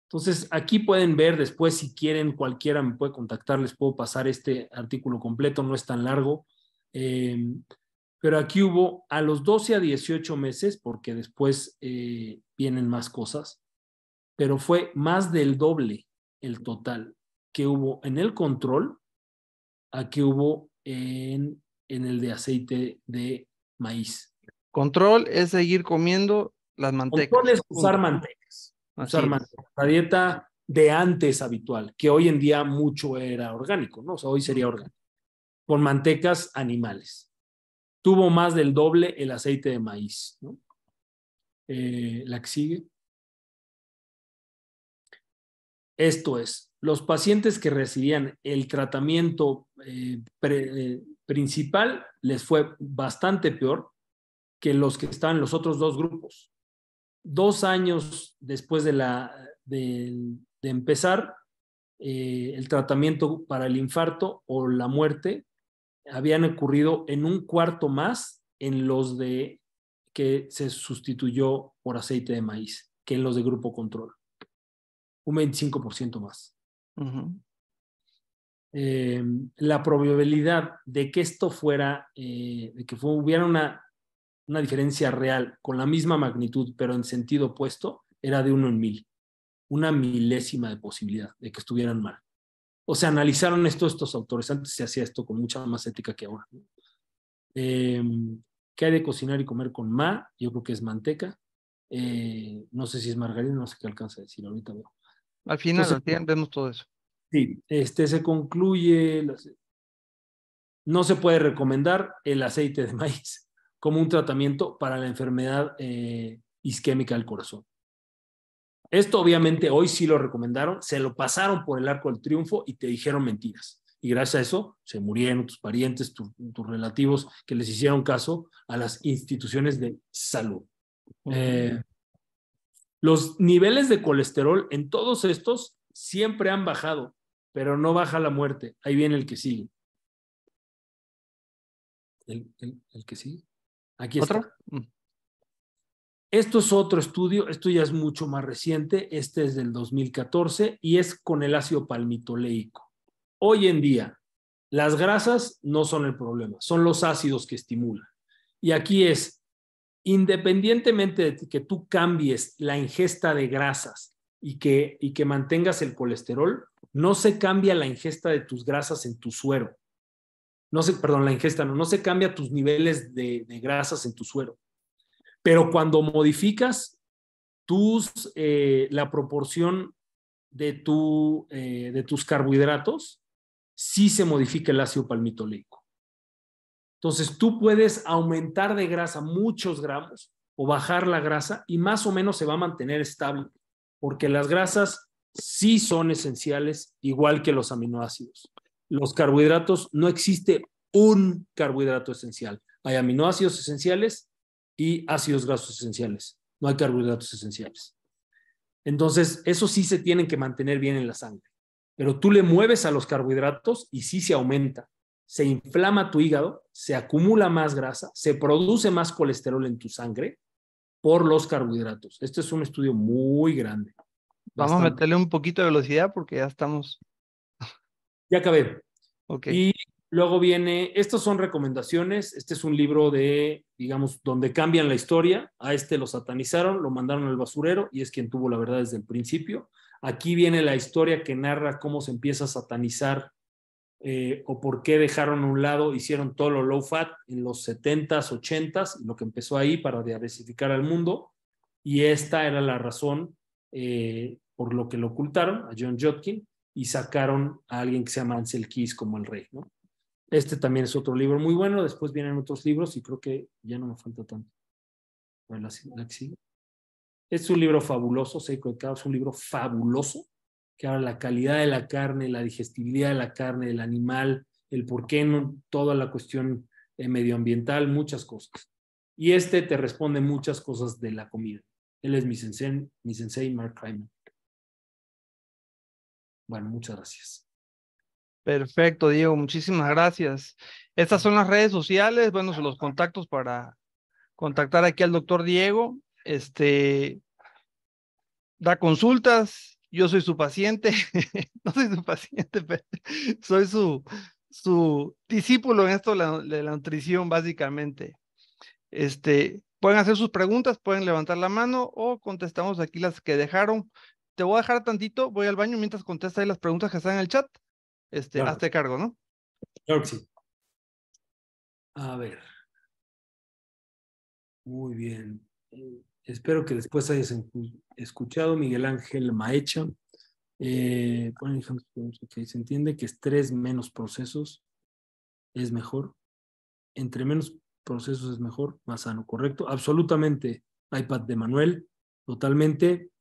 Entonces, aquí pueden ver después, si quieren, cualquiera me puede contactar, les puedo pasar este artículo completo, no es tan largo. Pero aquí hubo a los 12 a 18 meses, porque después vienen más cosas, pero fue más del doble el total que hubo en el control a que hubo en el de aceite de maíz. Control es seguir comiendo las mantecas. Control es usar mantecas. Usar mantecas. La dieta de antes habitual, que hoy en día mucho era orgánico, ¿no? O sea, hoy sería orgánico. Con mantecas animales. Tuvo más del doble el aceite de maíz, ¿no? La que sigue. Esto es, los pacientes que recibían el tratamiento principal les fue bastante peor que los que estaban en los otros 2 grupos. 2 años después de empezar el tratamiento para el infarto o la muerte, habían ocurrido en 1/4 más en los de que se sustituyó por aceite de maíz que en los de grupo control. Un 25% más. La probabilidad de que esto fuera, de que hubiera una diferencia real con la misma magnitud, pero en sentido opuesto, era de 1 en 1000. Una milésima de posibilidad de que estuvieran mal. O sea, analizaron estos autores. Antes se hacía esto con mucha más ética que ahora. ¿Qué hay de cocinar y comer con ma? Yo creo que es manteca. No sé si es margarina, no sé qué alcanza a decir. Ahorita veo. Al final vemos todo eso. Sí, se concluye. No se puede recomendar el aceite de maíz como un tratamiento para la enfermedad isquémica del corazón. Esto obviamente hoy sí lo recomendaron, se lo pasaron por el arco del triunfo y te dijeron mentiras. Y gracias a eso se murieron tus parientes, tus relativos que les hicieron caso a las instituciones de salud. Los niveles de colesterol en todos estos siempre han bajado, pero no baja la muerte. Ahí viene el que sigue. El que sigue. Aquí está. ¿Otro? Esto es otro estudio, esto ya es mucho más reciente, este es del 2014 y es con el ácido palmitoleico. Hoy en día, las grasas no son el problema, son los ácidos que estimulan. Y aquí es, independientemente de que tú cambies la ingesta de grasas y que mantengas el colesterol, no se cambia la ingesta de tus grasas en tu suero. No se cambia tus niveles de grasas en tu suero. Pero cuando modificas la proporción de tus carbohidratos, sí se modifica el ácido palmitoleico. Entonces, tú puedes aumentar de grasa muchos gramos o bajar la grasa y más o menos se va a mantener estable, porque las grasas sí son esenciales, igual que los aminoácidos. Los carbohidratos, no existe un carbohidrato esencial. Hay aminoácidos esenciales y ácidos grasos esenciales. No hay carbohidratos esenciales. Entonces, eso sí se tienen que mantener bien en la sangre. Pero tú le mueves a los carbohidratos y sí se aumenta. Se inflama tu hígado, se acumula más grasa, se produce más colesterol en tu sangre por los carbohidratos. Este es un estudio muy grande. Vamos a meterle un poquito de velocidad porque ya estamos. Ya acabé. Okay. Y luego viene, estas son recomendaciones, este es un libro digamos, donde cambian la historia, a este lo satanizaron, lo mandaron al basurero y es quien tuvo la verdad desde el principio. Aquí viene la historia que narra cómo se empieza a satanizar o por qué dejaron a un lado, hicieron todo lo low fat en los 70s, 80s, lo que empezó ahí para diversificar al mundo, y esta era la razón por lo que lo ocultaron a John Jotkin y sacaron a alguien que se llama Ansel Keys como el rey, ¿no? Este también es otro libro muy bueno, después vienen otros libros y creo que ya no me falta tanto. Bueno, la que sigue. Es un libro fabuloso, Sacred Cow es un libro fabuloso, que habla de la calidad de la carne, la digestibilidad de la carne, del animal, el por qué no, toda la cuestión medioambiental, muchas cosas. Y este te responde muchas cosas de la comida. Él es mi sensei Mark Hyman. Bueno, muchas gracias. Perfecto, Diego, muchísimas gracias. Estas son las redes sociales, bueno, los contactos para contactar aquí al doctor Diego. Da consultas, yo soy su paciente, no soy su paciente, pero soy su discípulo en esto de la nutrición, básicamente. Pueden hacer sus preguntas, pueden levantar la mano o contestamos aquí las que dejaron. Te voy a dejar tantito, voy al baño mientras contestas ahí las preguntas que están en el chat. Claro. Hazte cargo, ¿no? Claro que sí. A ver. Muy bien. Espero que después hayas escuchado Miguel Ángel Maecha. Okay. Se entiende que estrés menos procesos es mejor. Entre menos procesos es mejor, más sano, ¿correcto? Absolutamente. iPad de Manuel, totalmente.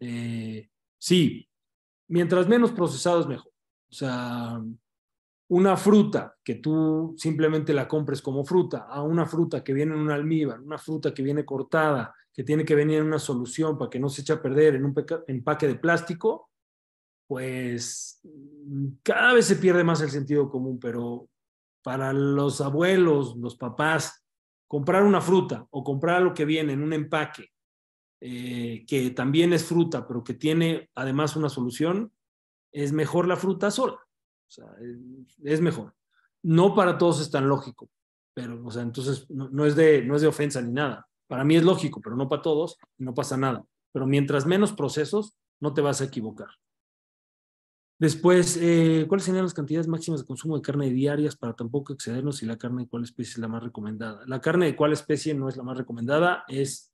Sí, mientras menos procesado es mejor. O sea, una fruta que tú simplemente la compres como fruta, a una fruta que viene en un almíbar, una fruta que viene cortada, que tiene que venir en una solución para que no se eche a perder en un empaque de plástico, pues cada vez se pierde más el sentido común, pero para los abuelos, los papás, comprar una fruta o comprar lo que viene en un empaque que también es fruta, pero que tiene además una solución, es mejor la fruta sola. O sea, es mejor. No para todos es tan lógico, pero, o sea, entonces no es de ofensa ni nada. Para mí es lógico, pero no para todos, y no pasa nada. Pero mientras menos procesos, no te vas a equivocar. Después, ¿cuáles serían las cantidades máximas de consumo de carne diarias para tampoco excedernos y la carne de cuál especie es la más recomendada? La carne de cuál especie no es la más recomendada, es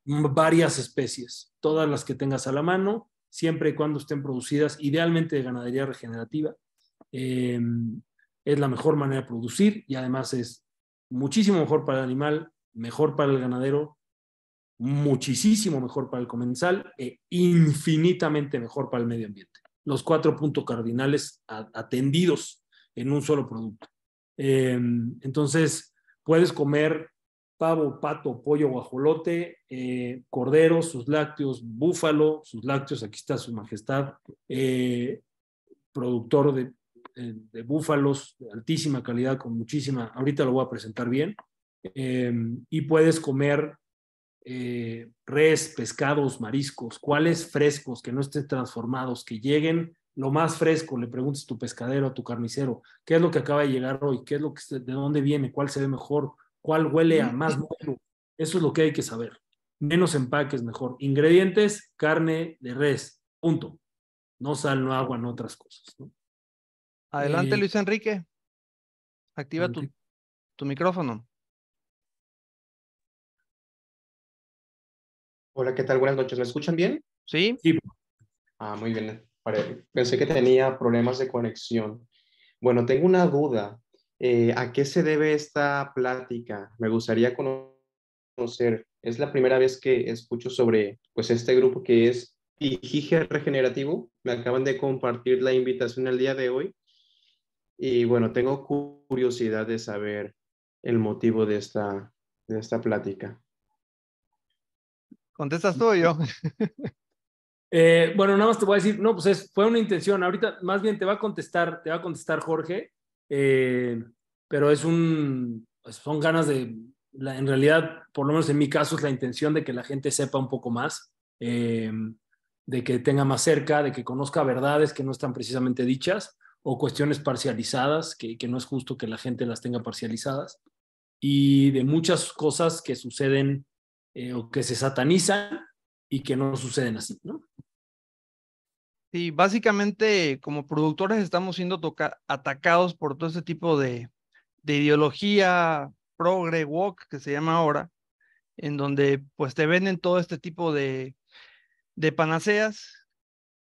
varias especies, todas las que tengas a la mano, siempre y cuando estén producidas, idealmente de ganadería regenerativa. Es la mejor manera de producir y además es muchísimo mejor para el animal, mejor para el ganadero, muchísimo mejor para el comensal e infinitamente mejor para el medio ambiente. Los 4 puntos cardinales atendidos en un solo producto. Entonces, puedes comer pavo, pato, pollo, guajolote, cordero, sus lácteos, búfalo, sus lácteos, aquí está su majestad, productor de búfalos de altísima calidad, con muchísima, ahorita lo voy a presentar bien, y puedes comer res, pescados, mariscos, cuáles frescos, que no estén transformados, que lleguen lo más fresco. Le preguntas a tu pescadero, a tu carnicero, ¿qué es lo que acaba de llegar hoy? ¿Qué es lo que, de dónde viene? ¿Cuál se ve mejor? ¿Cuál huele a más nuevo? Eso es lo que hay que saber. Menos empaques, mejor. Ingredientes, carne de res, punto. No sal, no agua, no otras cosas, ¿no? Adelante, Luis Enrique. Activa tu micrófono. Hola, ¿qué tal? Buenas noches. ¿Me escuchan bien? Sí. Sí. Muy bien. Pensé que tenía problemas de conexión. Bueno, tengo una duda. ¿A qué se debe esta plática? Me gustaría conocer. Es la primera vez que escucho sobre pues, este grupo que es Ijique Regenerativo. Me acaban de compartir la invitación el día de hoy. Y bueno, tengo curiosidad de saber el motivo de esta plática. ¿Contestas tú o yo? Bueno, nada más te voy a decir, no, pues fue una intención. Ahorita más bien te va a contestar Jorge, pero son ganas en realidad, por lo menos en mi caso, es la intención de que la gente sepa un poco más, de que tenga más cerca, de que conozca verdades que no están precisamente dichas o cuestiones parcializadas, que no es justo que la gente las tenga parcializadas, y de muchas cosas que suceden o que se satanizan y que no suceden así, ¿no? Sí, básicamente como productores estamos siendo atacados por todo ese tipo de ideología progre, woke, que se llama ahora, en donde pues te venden todo este tipo de panaceas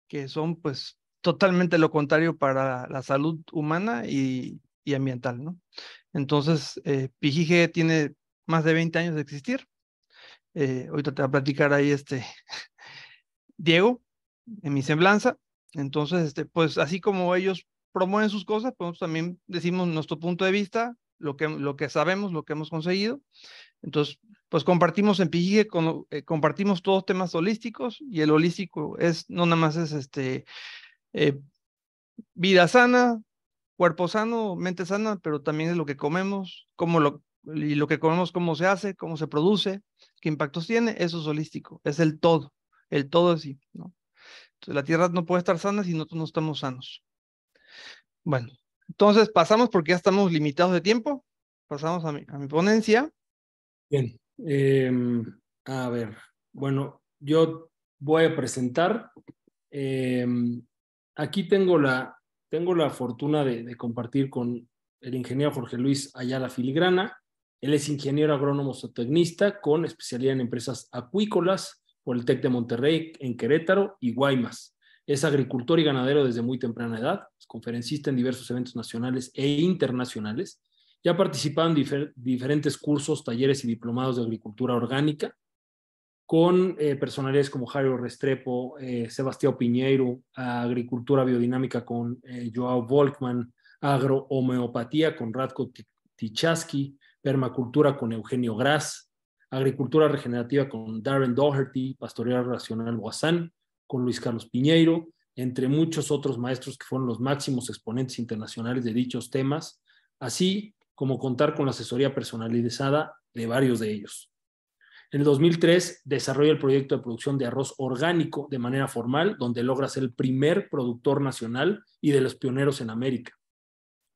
que son pues totalmente lo contrario para la salud humana y ambiental, ¿no? Entonces, Pijijihe tiene más de 20 años de existir. Ahorita te va a platicar ahí Diego, en mi semblanza. Entonces, pues así como ellos promueven sus cosas, pues también decimos nuestro punto de vista, lo que sabemos, lo que hemos conseguido. Entonces, pues compartimos en Pijijihe, compartimos todos temas holísticos, y el holístico no nada más es eh, vida sana, cuerpo sano, mente sana, pero también es lo que comemos, y lo que comemos, cómo se hace, cómo se produce, qué impactos tiene. Eso es holístico, es el todo así, ¿no? Entonces, la tierra no puede estar sana si nosotros no estamos sanos. Bueno, entonces pasamos, porque ya estamos limitados de tiempo, pasamos a mi ponencia. Bien, a ver, bueno, yo voy a presentar. Aquí tengo la fortuna de compartir con el ingeniero Jorge Luis Ayala Filigrana. Él es ingeniero agrónomo zootecnista con especialidad en empresas acuícolas por el TEC de Monterrey en Querétaro y Guaymas. Es agricultor y ganadero desde muy temprana edad, es conferencista en diversos eventos nacionales e internacionales. Ya ha participado en diferentes cursos, talleres y diplomados de agricultura orgánica con personalidades como Jairo Restrepo, Sebastián Piñeiro, agricultura biodinámica con Joao Volkmann, agrohomeopatía con Radko Tichaski, permacultura con Eugenio Gras, agricultura regenerativa con Darren Doherty, pastoreo racional Boazán con Luis Carlos Piñeiro, entre muchos otros maestros que fueron los máximos exponentes internacionales de dichos temas, así como contar con la asesoría personalizada de varios de ellos. En el 2003 desarrolla el proyecto de producción de arroz orgánico de manera formal, donde logra ser el primer productor nacional y de los pioneros en América.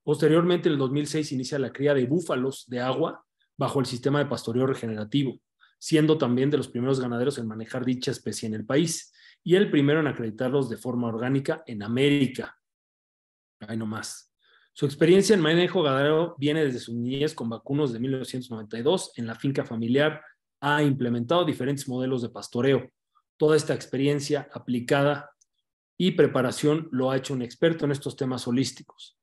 Posteriormente, en el 2006 inicia la cría de búfalos de agua bajo el sistema de pastoreo regenerativo, siendo también de los primeros ganaderos en manejar dicha especie en el país y el primero en acreditarlos de forma orgánica en América. Ahí nomás. Su experiencia en manejo ganadero viene desde su niñez con vacunos de 1992 en la finca familiar. Ha implementado diferentes modelos de pastoreo. Toda esta experiencia aplicada y preparación lo ha hecho un experto en estos temas holísticos.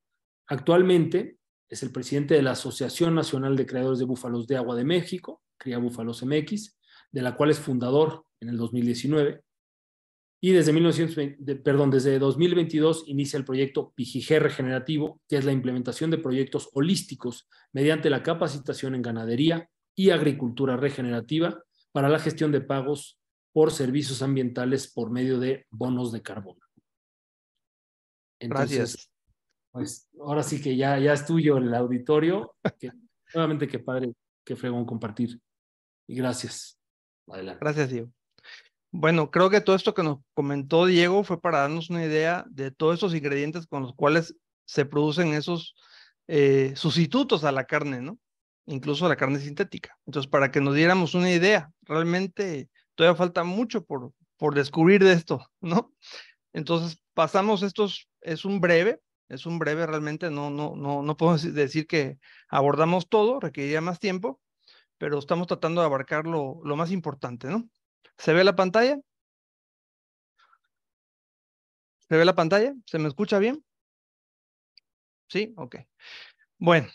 Actualmente es el presidente de la Asociación Nacional de Criadores de Búfalos de Agua de México, Cría Búfalos MX, de la cual es fundador en el 2019. Y desde 2022 inicia el proyecto Pijijihe Regenerativo, que es la implementación de proyectos holísticos mediante la capacitación en ganadería y agricultura regenerativa para la gestión de pagos por servicios ambientales por medio de bonos de carbono. Entonces, Gracias. pues ahora sí que ya es tuyo el auditorio. Nuevamente, qué padre, qué fregón compartir. Y gracias. Adelante. Gracias, Diego. Bueno, creo que todo esto que nos comentó Diego fue para darnos una idea de todos esos ingredientes con los cuales se producen esos sustitutos a la carne, ¿no? Incluso a la carne sintética. Entonces, para que nos diéramos una idea, realmente todavía falta mucho por descubrir de esto, ¿no? Entonces, pasamos es un breve realmente, no podemos decir que abordamos todo, requeriría más tiempo, pero estamos tratando de abarcar lo más importante, ¿no? ¿Se ve la pantalla? ¿Se ve la pantalla? ¿Se me escucha bien? Sí, ok. Bueno,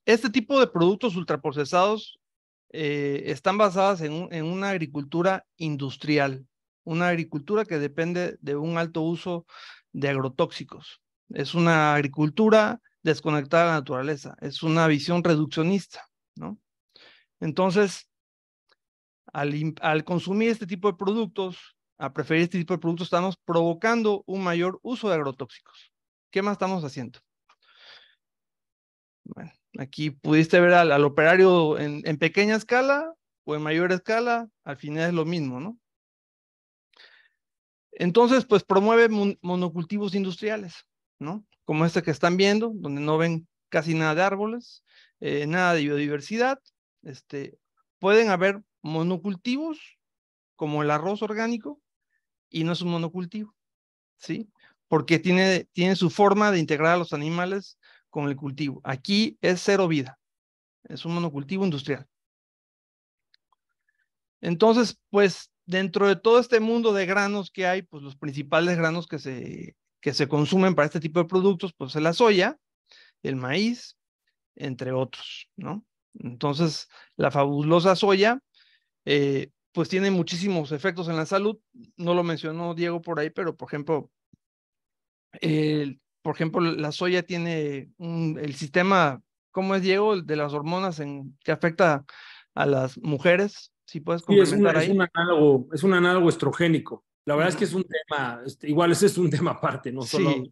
este tipo de productos ultraprocesados están basadas en una agricultura industrial, una agricultura que depende de un alto uso de agrotóxicos. Es una agricultura desconectada de la naturaleza, es una visión reduccionista, ¿no? Entonces, al consumir este tipo de productos, a preferir este tipo de productos, estamos provocando un mayor uso de agrotóxicos. ¿Qué más estamos haciendo? Bueno, aquí pudiste ver al operario en pequeña escala o en mayor escala, al final es lo mismo, ¿no? Entonces, pues promueve monocultivos industriales, ¿no? Como este que están viendo, donde no ven casi nada de árboles, nada de biodiversidad. Pueden haber monocultivos como el arroz orgánico y no es un monocultivo, ¿sí? Porque tiene su forma de integrar a los animales con el cultivo. Aquí es cero vida, es un monocultivo industrial. Entonces, pues, dentro de todo este mundo de granos que hay, pues los principales granos que se consumen para este tipo de productos, pues es la soya, el maíz, entre otros, ¿no? Entonces, la fabulosa soya, pues tiene muchísimos efectos en la salud. No lo mencionó Diego por ahí, pero por ejemplo, la soya tiene el sistema, ¿cómo es, Diego? El de las hormonas que afecta a las mujeres. Si puedes Sí, complementar ahí. es un análogo estrogénico. La verdad es que Ujú. es un tema, igual ese es un tema aparte, no solo Sí.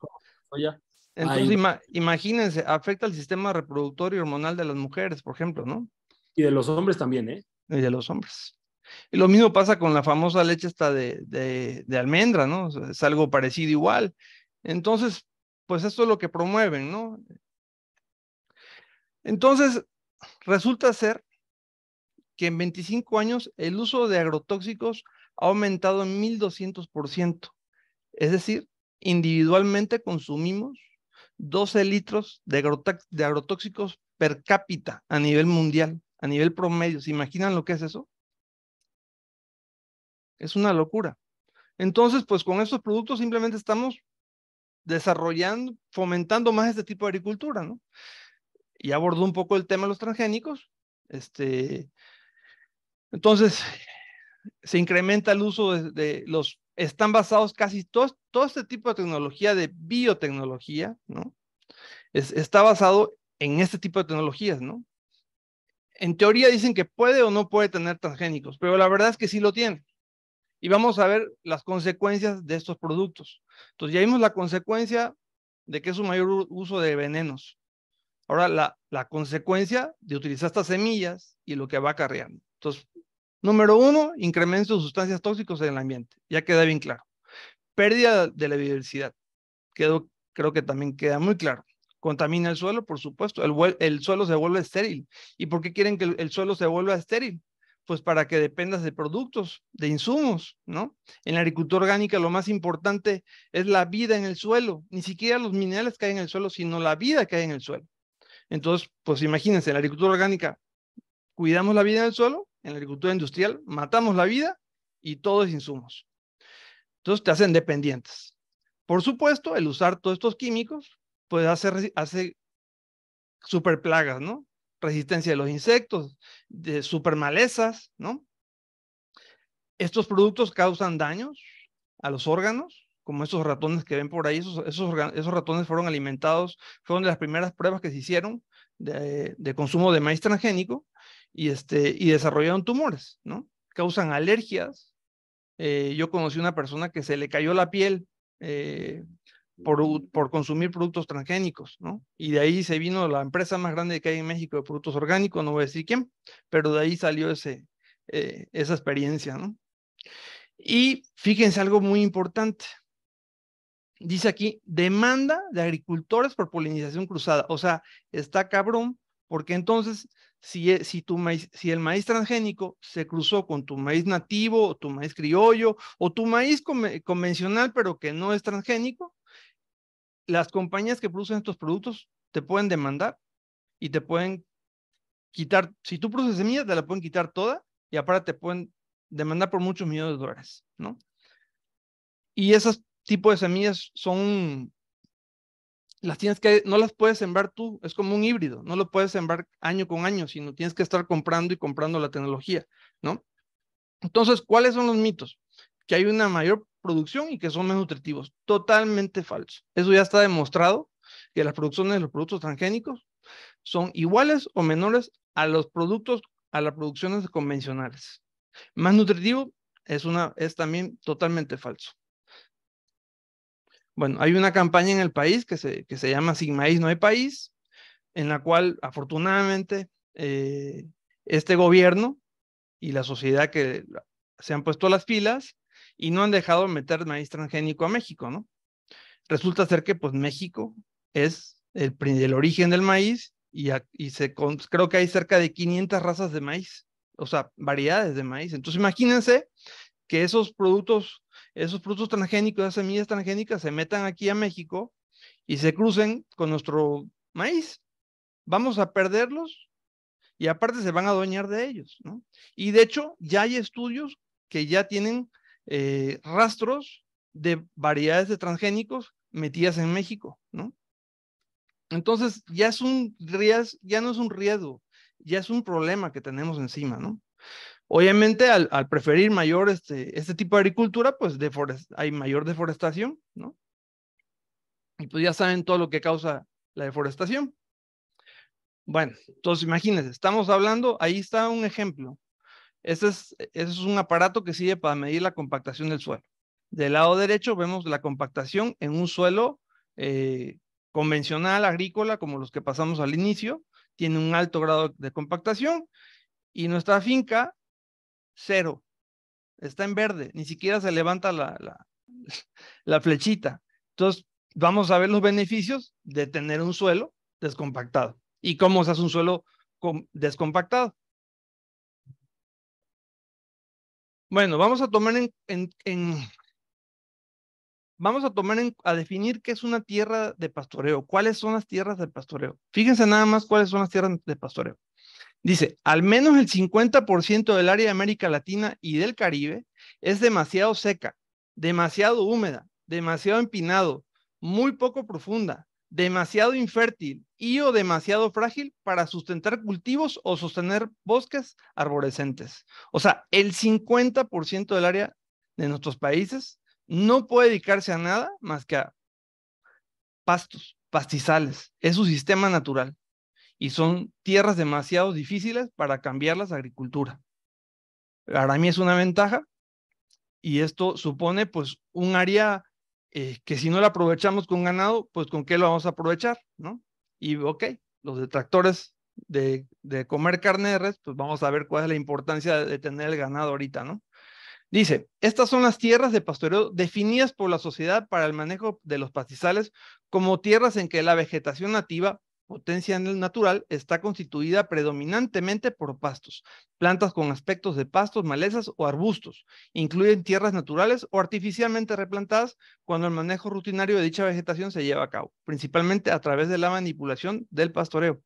soya. Entonces, imagínense, afecta al sistema reproductor y hormonal de las mujeres, por ejemplo, ¿no? Y de los hombres también, ¿eh? Y de los hombres. Y lo mismo pasa con la famosa leche esta de almendra, ¿no? O sea, es algo parecido igual. Entonces, pues esto es lo que promueven, ¿no? Entonces, resulta ser que en 25 años el uso de agrotóxicos ha aumentado en 1200%. Es decir, individualmente consumimos 12 litros de agrotóxicos per cápita a nivel mundial, a nivel promedio. ¿Se imaginan lo que es eso? Es una locura. Entonces, pues con estos productos simplemente estamos desarrollando, fomentando más este tipo de agricultura, ¿no? Y abordó un poco el tema de los transgénicos. Entonces, se incrementa el uso están basados casi todo este tipo de tecnología, de biotecnología, ¿no? Está basado en este tipo de tecnologías, ¿no? En teoría dicen que puede o no puede tener transgénicos, pero la verdad es que sí lo tiene. Y vamos a ver las consecuencias de estos productos. Entonces ya vimos la consecuencia de que es un mayor uso de venenos. Ahora la consecuencia de utilizar estas semillas y lo que va acarreando. Entonces, número 1, incremento de sustancias tóxicas en el ambiente. Ya queda bien claro. Pérdida de la biodiversidad. Creo que también queda muy claro. Contamina el suelo, por supuesto. El suelo se vuelve estéril. ¿Y por qué quieren que el suelo se vuelva estéril? Pues para que dependas de productos, de insumos, ¿no? En la agricultura orgánica lo más importante es la vida en el suelo. Ni siquiera los minerales que hay en el suelo, sino la vida que hay en el suelo. Entonces, pues imagínense, en la agricultura orgánica cuidamos la vida en el suelo, en la agricultura industrial matamos la vida y todo es insumos. Entonces te hacen dependientes. Por supuesto, el usar todos estos químicos, pues hace super plagas, ¿no? Resistencia de los insectos, de super malezas, ¿no? Estos productos causan daños a los órganos, como esos ratones que ven por ahí. Esos ratones fueron alimentados, fueron de las primeras pruebas que se hicieron de consumo de maíz transgénico y desarrollaron tumores, ¿no? Causan alergias. Yo conocí una persona que se le cayó la piel por consumir productos transgénicos, ¿no? Y de ahí se vino la empresa más grande que hay en México de productos orgánicos, no voy a decir quién, pero de ahí salió esa experiencia, ¿no? Y fíjense algo muy importante. Dice aquí, demanda de agricultores por polinización cruzada. O sea, está cabrón, porque entonces, si el maíz transgénico se cruzó con tu maíz nativo, o tu maíz criollo, o tu maíz convencional, pero que no es transgénico, las compañías que producen estos productos te pueden demandar y te pueden quitar, si tú produces semillas, te la pueden quitar toda y aparte te pueden demandar por muchos millones de dólares, ¿no? Y esos tipos de semillas no las puedes sembrar tú, es como un híbrido, no lo puedes sembrar año con año, sino tienes que estar comprando y comprando la tecnología, ¿no? Entonces, ¿cuáles son los mitos? Que hay una mayor producción y que son más nutritivos. Totalmente falso. Eso ya está demostrado, que las producciones de los productos transgénicos son iguales o menores a las producciones convencionales. Más nutritivo es también totalmente falso. Bueno, hay una campaña en el país que se llama Sin Maíz No Hay País, en la cual afortunadamente este gobierno y la sociedad que se han puesto las pilas y no han dejado meter maíz transgénico a México, ¿no? Resulta ser que pues México es el origen del maíz y creo que hay cerca de 500 razas de maíz, o sea, variedades de maíz. Entonces imagínense que esos productos transgénicos, esas semillas transgénicas se metan aquí a México y se crucen con nuestro maíz. Vamos a perderlos y aparte se van a adueñar de ellos, ¿no? Y de hecho ya hay estudios que ya tienen rastros de variedades de transgénicos metidas en México, ¿no? Entonces ya es ya no es un riesgo, ya es un problema que tenemos encima, ¿no? Obviamente al preferir mayor este tipo de agricultura, pues hay mayor deforestación, ¿no? Y pues ya saben todo lo que causa la deforestación. Bueno, entonces imagínense, estamos hablando, ahí está un ejemplo. Ese es un aparato que sirve para medir la compactación del suelo. Del lado derecho vemos la compactación en un suelo convencional, agrícola, como los que pasamos al inicio. Tiene un alto grado de compactación y nuestra finca, 0. Está en verde, ni siquiera se levanta la flechita. Entonces, vamos a ver los beneficios de tener un suelo descompactado. ¿Y cómo se hace un suelo descompactado? Bueno, vamos a tomar a definir qué es una tierra de pastoreo. ¿Cuáles son las tierras de pastoreo? Fíjense nada más cuáles son las tierras de pastoreo. Dice, al menos el 50% del área de América Latina y del Caribe es demasiado seca, demasiado húmeda, demasiado empinado, muy poco profunda, demasiado infértil y o demasiado frágil para sustentar cultivos o sostener bosques arborescentes. O sea, el 50% del área de nuestros países no puede dedicarse a nada más que a pastos, pastizales. Es su sistema natural. Y son tierras demasiado difíciles para cambiarlas a agricultura. Para mí es una ventaja y esto supone pues un área que si no la aprovechamos con ganado, pues con qué lo vamos a aprovechar, ¿no? Y ok, los detractores de comer carne de res, pues vamos a ver cuál es la importancia de tener el ganado ahorita, ¿no? Dice, estas son las tierras de pastoreo definidas por la sociedad para el manejo de los pastizales como tierras en que la vegetación nativa, potencia natural, está constituida predominantemente por pastos, plantas con aspectos de pastos, malezas o arbustos. Incluyen tierras naturales o artificialmente replantadas cuando el manejo rutinario de dicha vegetación se lleva a cabo, principalmente a través de la manipulación del pastoreo.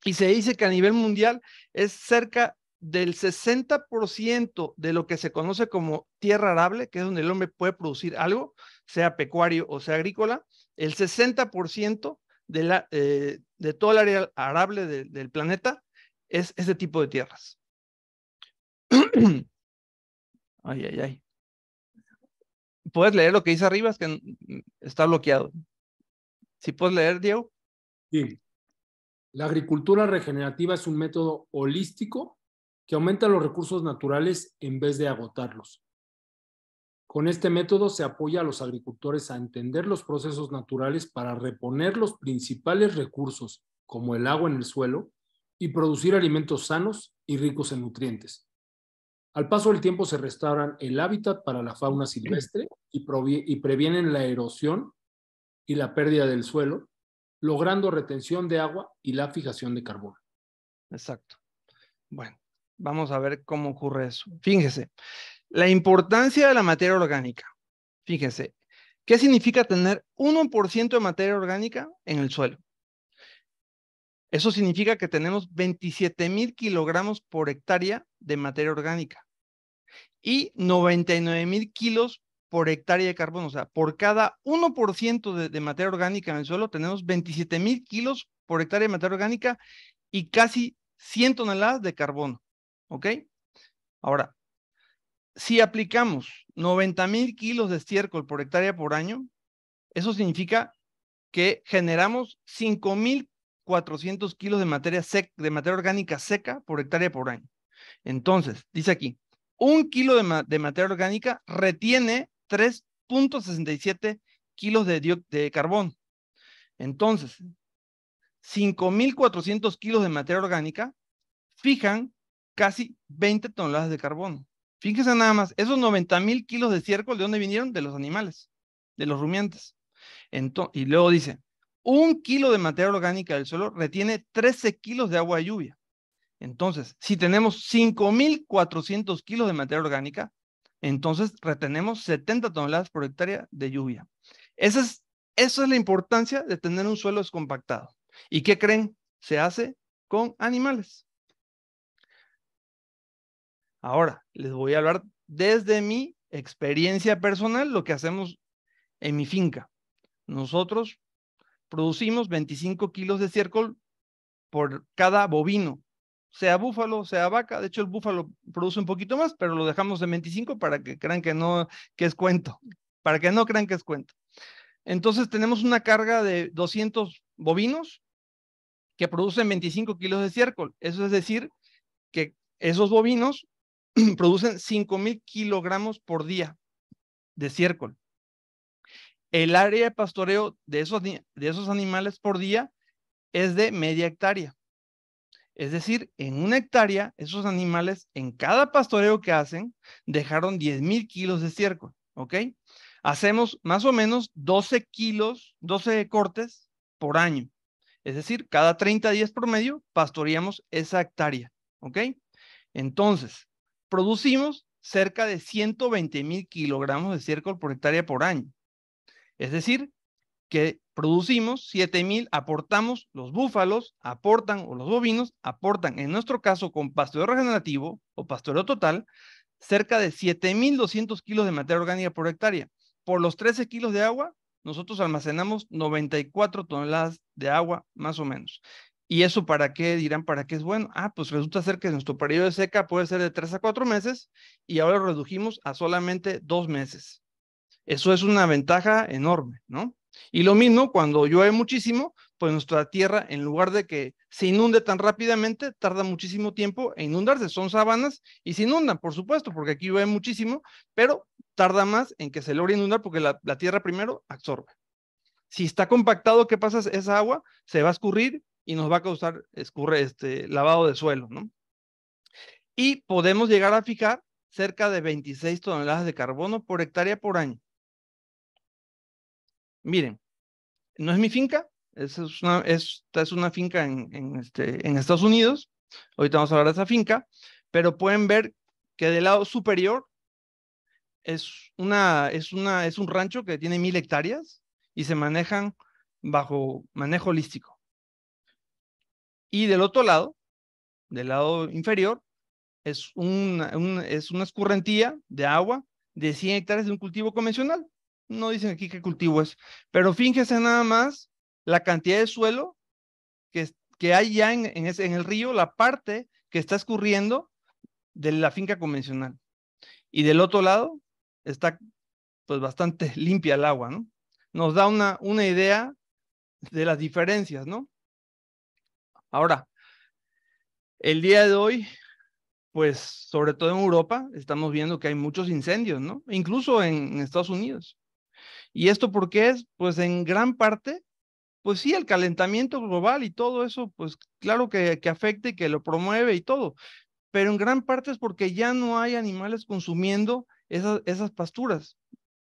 Y se dice que a nivel mundial es cerca del 60% de lo que se conoce como tierra arable, que es donde el hombre puede producir algo, sea pecuario o sea agrícola, el 60% de todo el área arable del planeta es ese tipo de tierras. Ay, ay, ay. ¿Puedes leer lo que dice arriba? Es que está bloqueado. ¿Sí puedes leer, Diego? Sí. La agricultura regenerativa es un método holístico que aumenta los recursos naturales en vez de agotarlos. Con este método se apoya a los agricultores a entender los procesos naturales para reponer los principales recursos, como el agua en el suelo, y producir alimentos sanos y ricos en nutrientes. Al paso del tiempo se restauran el hábitat para la fauna silvestre y previenen la erosión y la pérdida del suelo, logrando retención de agua y la fijación de carbono. Exacto. Bueno, vamos a ver cómo ocurre eso. Fíjense, la importancia de la materia orgánica. Fíjense, ¿qué significa tener 1% de materia orgánica en el suelo? Eso significa que tenemos 27,000 kilogramos por hectárea de materia orgánica y 99,000 kilos por hectárea de carbono. O sea, por cada 1% de materia orgánica en el suelo tenemos 27,000 kilos por hectárea de materia orgánica y casi 100 toneladas de carbono. ¿Ok? Ahora, si aplicamos 90,000 kilos de estiércol por hectárea por año, eso significa que generamos 5,400 kilos de materia orgánica seca por hectárea por año. Entonces, dice aquí, 1 kilo de materia orgánica retiene 3,67 kilos de carbón. Entonces, 5,400 kilos de materia orgánica fijan casi 20 toneladas de carbono. Fíjense nada más, esos 90,000 kilos de estiércol, ¿de dónde vinieron? De los animales, de los rumiantes. Y luego dice, 1 kilo de materia orgánica del suelo retiene 13 kilos de agua de lluvia. Entonces, si tenemos 5,400 kilos de materia orgánica, Entonces retenemos 70 toneladas por hectárea de lluvia. Esa es la importancia de tener un suelo descompactado. ¿Y qué creen? Se hace con animales. Ahora, les voy a hablar desde mi experiencia personal, lo que hacemos en mi finca. Nosotros producimos 25 kilos de estiércol por cada bovino, sea búfalo, sea vaca. De hecho, el búfalo produce un poquito más, pero lo dejamos en 25 para que crean que es cuento, para que no crean que es cuento. Entonces, tenemos una carga de 200 bovinos que producen 25 kilos de estiércol. Eso es decir, que esos bovinos producen 5,000 kilogramos por día de estiércol. El área de pastoreo de esos animales por día es de media hectárea. Es decir, en una hectárea, esos animales, en cada pastoreo que hacen, dejaron 10,000 kilos de estiércol, ¿ok? Hacemos más o menos 12 cortes por año. Es decir, cada 30 días promedio pastoreamos esa hectárea, ¿ok? Entonces, producimos cerca de 120,000 kilogramos de estiércol por hectárea por año. Es decir, que producimos 7,000, aportamos, los búfalos aportan, o los bovinos aportan, en nuestro caso con pastoreo regenerativo o pastoreo total, cerca de 7,200 kilos de materia orgánica por hectárea. Por los 13 kilos de agua, nosotros almacenamos 94 toneladas de agua, más o menos. ¿Y eso para qué? Dirán, ¿para qué es bueno? Pues resulta ser que nuestro periodo de seca puede ser de 3 a 4 meses y ahora lo redujimos a solamente 2 meses. Eso es una ventaja enorme, ¿no? Y lo mismo, cuando llueve muchísimo, pues nuestra tierra, en lugar de que se inunde tan rápidamente, tarda muchísimo tiempo en inundarse. Son sabanas y se inundan, por supuesto, porque aquí llueve muchísimo, pero tarda más en que se logre inundar porque la tierra primero absorbe. Si está compactado, ¿qué pasa? Esa agua se va a escurrir y nos va a causar lavado de suelo, ¿no? Y podemos llegar a fijar cerca de 26 toneladas de carbono por hectárea por año. Miren, no es mi finca, esta es una finca en Estados Unidos. Ahorita vamos a hablar de esa finca, pero pueden ver que del lado superior es un rancho que tiene 1,000 hectáreas y se manejan bajo manejo holístico. Y del otro lado, del lado inferior, es una escurrentía de agua de 100 hectáreas de un cultivo convencional. No dicen aquí qué cultivo es, pero fíjense nada más la cantidad de suelo que hay ya en el río, la parte que está escurriendo de la finca convencional. Y del otro lado está pues bastante limpia el agua, ¿no? Nos da una idea de las diferencias, ¿no? Ahora, el día de hoy, pues sobre todo en Europa, estamos viendo que hay muchos incendios, ¿no? Incluso en Estados Unidos. ¿Y esto por qué es? Pues en gran parte, pues sí, el calentamiento global y todo eso, pues claro que afecta y que lo promueve y todo, pero en gran parte es porque ya no hay animales consumiendo esas pasturas,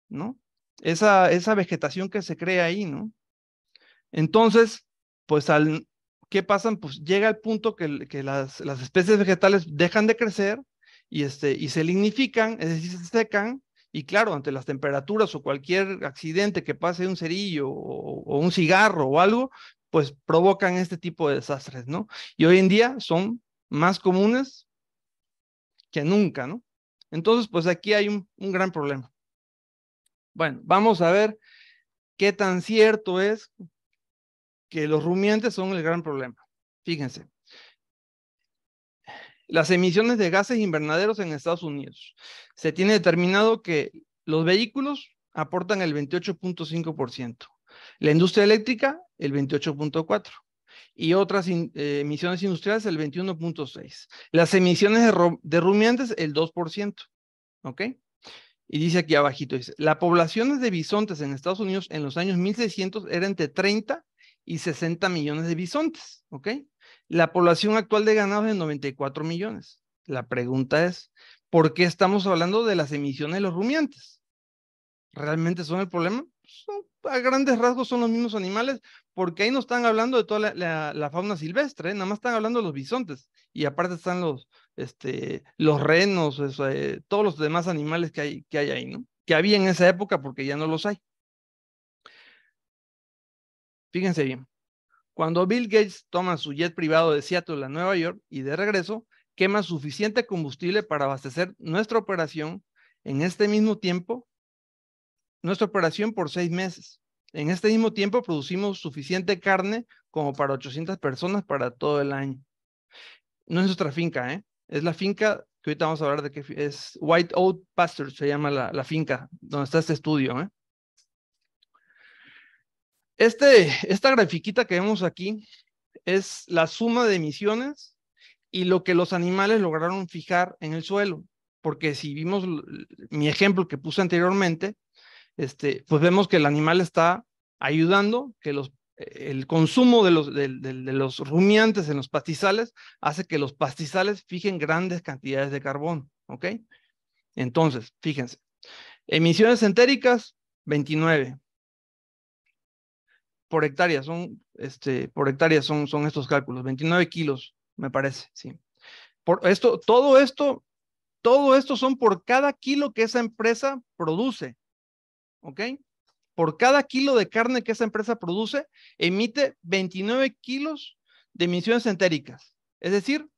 ¿no? Esa vegetación que se crea ahí, ¿no? Entonces, pues ¿qué pasa? Pues llega el punto que las especies vegetales dejan de crecer y se lignifican, es decir, se secan. Y claro, ante las temperaturas o cualquier accidente que pase un cerillo o un cigarro o algo, pues provocan este tipo de desastres, ¿no? Y hoy en día son más comunes que nunca, ¿no? Entonces, pues aquí hay un gran problema. Bueno, vamos a ver qué tan cierto es que los rumiantes son el gran problema. Fíjense. Las emisiones de gases invernaderos en Estados Unidos. Se tiene determinado que los vehículos aportan el 28.5%, la industria eléctrica el 28.4%, y otras emisiones industriales el 21.6%. Las emisiones de rumiantes el 2%, ¿ok? Y dice aquí abajito, dice, la población de bisontes en Estados Unidos en los años 1600 era entre 30 y 60 millones de bisontes, ¿ok? La población actual de ganado es de 94 millones. La pregunta es, ¿por qué estamos hablando de las emisiones de los rumiantes? ¿Realmente son el problema? a grandes rasgos son los mismos animales, porque ahí no están hablando de toda la fauna silvestre, ¿eh? Nada más están hablando de los bisontes, y aparte están los renos, todos los demás animales que hay ahí, ¿no? Que había en esa época, porque ya no los hay. Fíjense bien, cuando Bill Gates toma su jet privado de Seattle a Nueva York y de regreso, quema suficiente combustible para abastecer nuestra operación en este mismo tiempo, nuestra operación por 6 meses. En este mismo tiempo producimos suficiente carne como para 800 personas para todo el año. No es nuestra finca, ¿eh? Es la finca que ahorita vamos a hablar de que es White Oak Pasture, se llama la finca donde está este estudio, ¿eh? Esta grafiquita que vemos aquí es la suma de emisiones y lo que los animales lograron fijar en el suelo. Porque si vimos mi ejemplo que puse anteriormente, pues vemos que el animal está ayudando, que el consumo de los rumiantes en los pastizales hace que los pastizales fijen grandes cantidades de carbono, ¿ok? Entonces, fíjense, emisiones entéricas, 29 por hectárea, por hectárea son estos cálculos, 29 kilos, me parece, sí. Todo esto son por cada kilo que esa empresa produce, ¿ok? Por cada kilo de carne que esa empresa produce, emite 29 kilos de emisiones entéricas, es decir,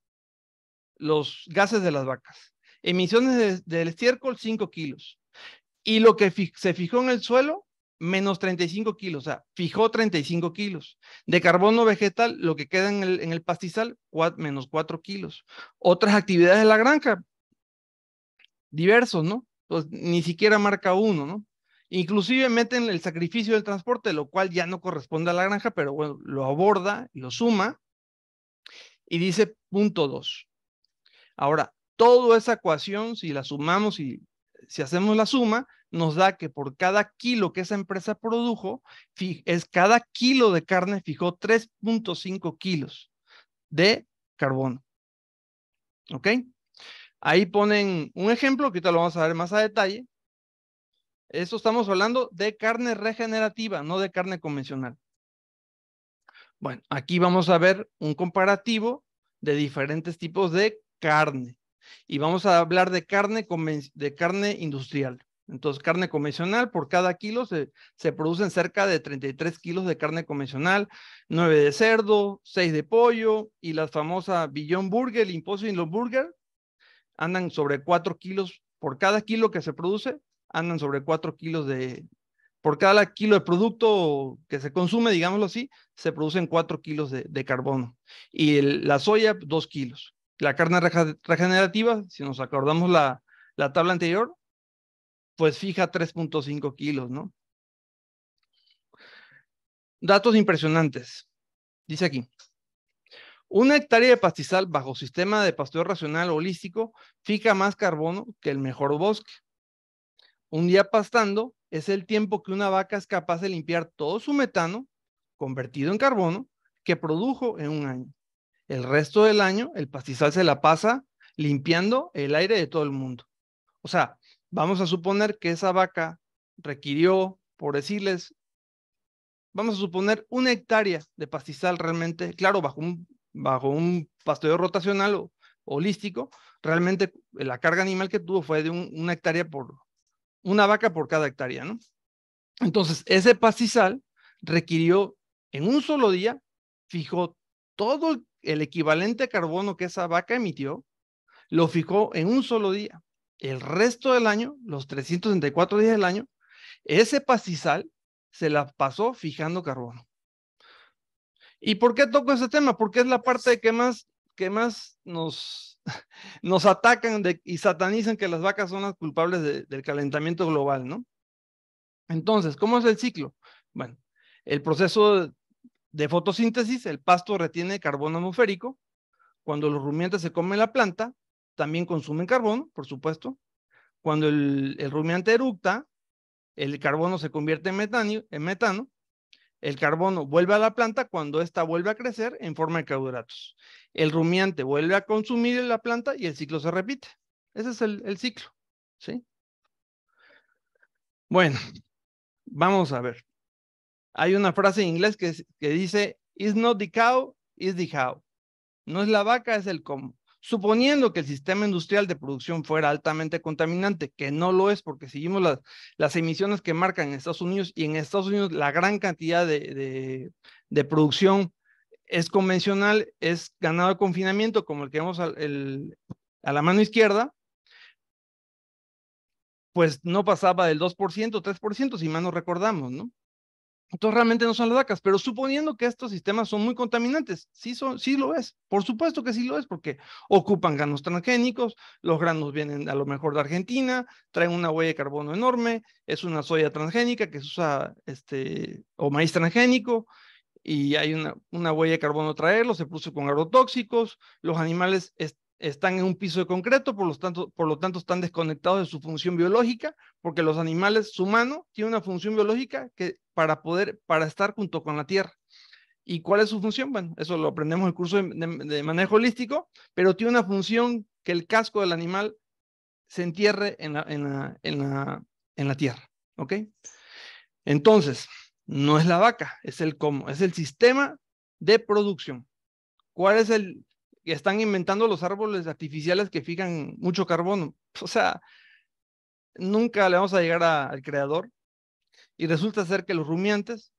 los gases de las vacas. Emisiones del estiércol, 5 kilos. Y lo que se fijó en el suelo, menos 35 kilos, o sea, fijó 35 kilos. De carbono vegetal, lo que queda en el pastizal, menos 4 kilos. Otras actividades de la granja, diversos, ¿no? Pues ni siquiera marca uno, ¿no? Inclusive meten el sacrificio del transporte, lo cual ya no corresponde a la granja, pero bueno, lo aborda y lo suma y dice punto 2. Ahora, toda esa ecuación, si la sumamos y si hacemos la suma, nos da que por cada kilo que esa empresa produjo, cada kilo de carne fijó 3.5 kilos de carbono. ¿Ok? Ahí ponen un ejemplo, que ahorita lo vamos a ver más a detalle. Esto estamos hablando de carne regenerativa, no de carne convencional. Bueno, aquí vamos a ver un comparativo de diferentes tipos de carne. Y vamos a hablar de carne industrial. Entonces, carne convencional, por cada kilo se producen cerca de 33 kilos de carne convencional, 9 de cerdo, 6 de pollo, y la famosa Beyond Burger, Impossible Burger, andan sobre 4 kilos, por cada kilo que se produce, andan sobre 4 kilos por cada kilo de producto que se consume, digámoslo así, se producen 4 kilos de carbono. Y la soya, 2 kilos. La carne regenerativa, si nos acordamos la tabla anterior, pues fija 3.5 kilos, ¿no? Datos impresionantes. Dice aquí, una hectárea de pastizal bajo sistema de pastoreo racional holístico fija más carbono que el mejor bosque. Un día pastando es el tiempo que una vaca es capaz de limpiar todo su metano, convertido en carbono, que produjo en un año. El resto del año, el pastizal se la pasa limpiando el aire de todo el mundo. O sea, vamos a suponer que esa vaca requirió, por decirles, vamos a suponer 1 hectárea de pastizal realmente, claro, bajo un pastoreo rotacional o holístico, realmente la carga animal que tuvo fue de 1 hectárea por una vaca por cada hectárea, ¿no? Entonces, ese pastizal requirió en un solo día, fijó todo el equivalente a carbono que esa vaca emitió, lo fijó en un solo día. El resto del año, los 364 días del año, ese pastizal se la pasó fijando carbono. ¿Y por qué toco ese tema? Porque es la parte que más nos atacan y satanizan, que las vacas son las culpables del calentamiento global, ¿no? Entonces, ¿cómo es el ciclo? Bueno, el proceso de fotosíntesis, el pasto retiene carbono atmosférico. Cuando los rumiantes se comen la planta, también consumen carbono, por supuesto. Cuando el rumiante eructa, el carbono se convierte en metano. El carbono vuelve a la planta cuando ésta vuelve a crecer en forma de carbohidratos. El rumiante vuelve a consumir la planta y el ciclo se repite. Ese es el ciclo, ¿sí? Bueno, vamos a ver. Hay una frase en inglés que dice, "It's not the cow, it's the how". No es la vaca, es el cómo. Suponiendo que el sistema industrial de producción fuera altamente contaminante, que no lo es porque seguimos las emisiones que marcan en Estados Unidos, y en Estados Unidos la gran cantidad de producción es convencional, es ganado de confinamiento, como el que vemos a la mano izquierda, pues no pasaba del 2%, 3%, si mal no recordamos, ¿no? Entonces realmente no son las vacas, pero suponiendo que estos sistemas son muy contaminantes, sí lo es, por supuesto que sí lo es, porque ocupan granos transgénicos, los granos vienen a lo mejor de Argentina, traen una huella de carbono enorme, es una soya transgénica que se usa, o maíz transgénico, y hay una huella de carbono traerlo, se produce con agrotóxicos, los animales están en un piso de concreto, por lo tanto están desconectados de su función biológica, porque los animales, su mano tiene una función biológica que para estar junto con la tierra. ¿Y cuál es su función? Bueno, eso lo aprendemos en el curso de manejo holístico, pero tiene una función que el casco del animal se entierre en la tierra, ¿ok? Entonces, no es la vaca, es el cómo, es el sistema de producción. ¿Cuál es están inventando los árboles artificiales que fijan mucho carbono? O sea, nunca le vamos a llegar al creador, y resulta ser que los rumiantes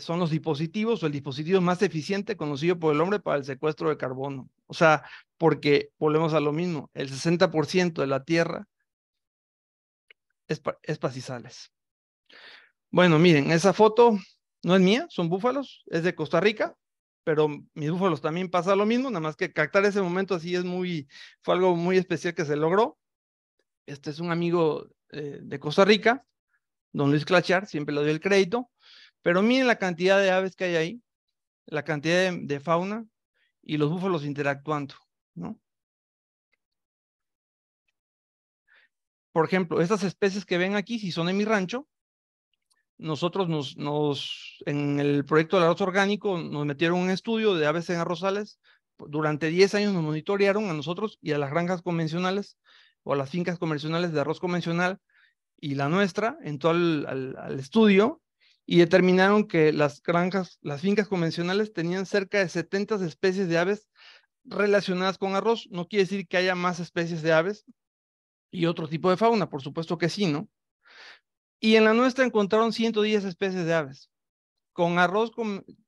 son los dispositivos o el dispositivo más eficiente conocido por el hombre para el secuestro de carbono. O sea, porque volvemos a lo mismo, el 60% de la tierra es pastizales. Bueno, miren, esa foto no es mía, son búfalos, es de Costa Rica, pero mis búfalos también pasa lo mismo, nada más que captar ese momento así fue algo muy especial que se logró. Este es un amigo de Costa Rica, don Luis Clachar, siempre le doy el crédito, pero miren la cantidad de aves que hay ahí, la cantidad de fauna y los búfalos interactuando, ¿no? Por ejemplo, estas especies que ven aquí, si son en mi rancho, nosotros en el proyecto del arroz orgánico nos metieron un estudio de aves en arrozales. Durante 10 años nos monitorearon a nosotros y a las granjas convencionales o a las fincas convencionales de arroz convencional y la nuestra, entró al estudio y determinaron que las fincas convencionales tenían cerca de 70 especies de aves relacionadas con arroz. No quiere decir que haya más especies de aves y otro tipo de fauna, por supuesto que sí, ¿no? Y en la nuestra encontraron 110 especies de aves, con arroz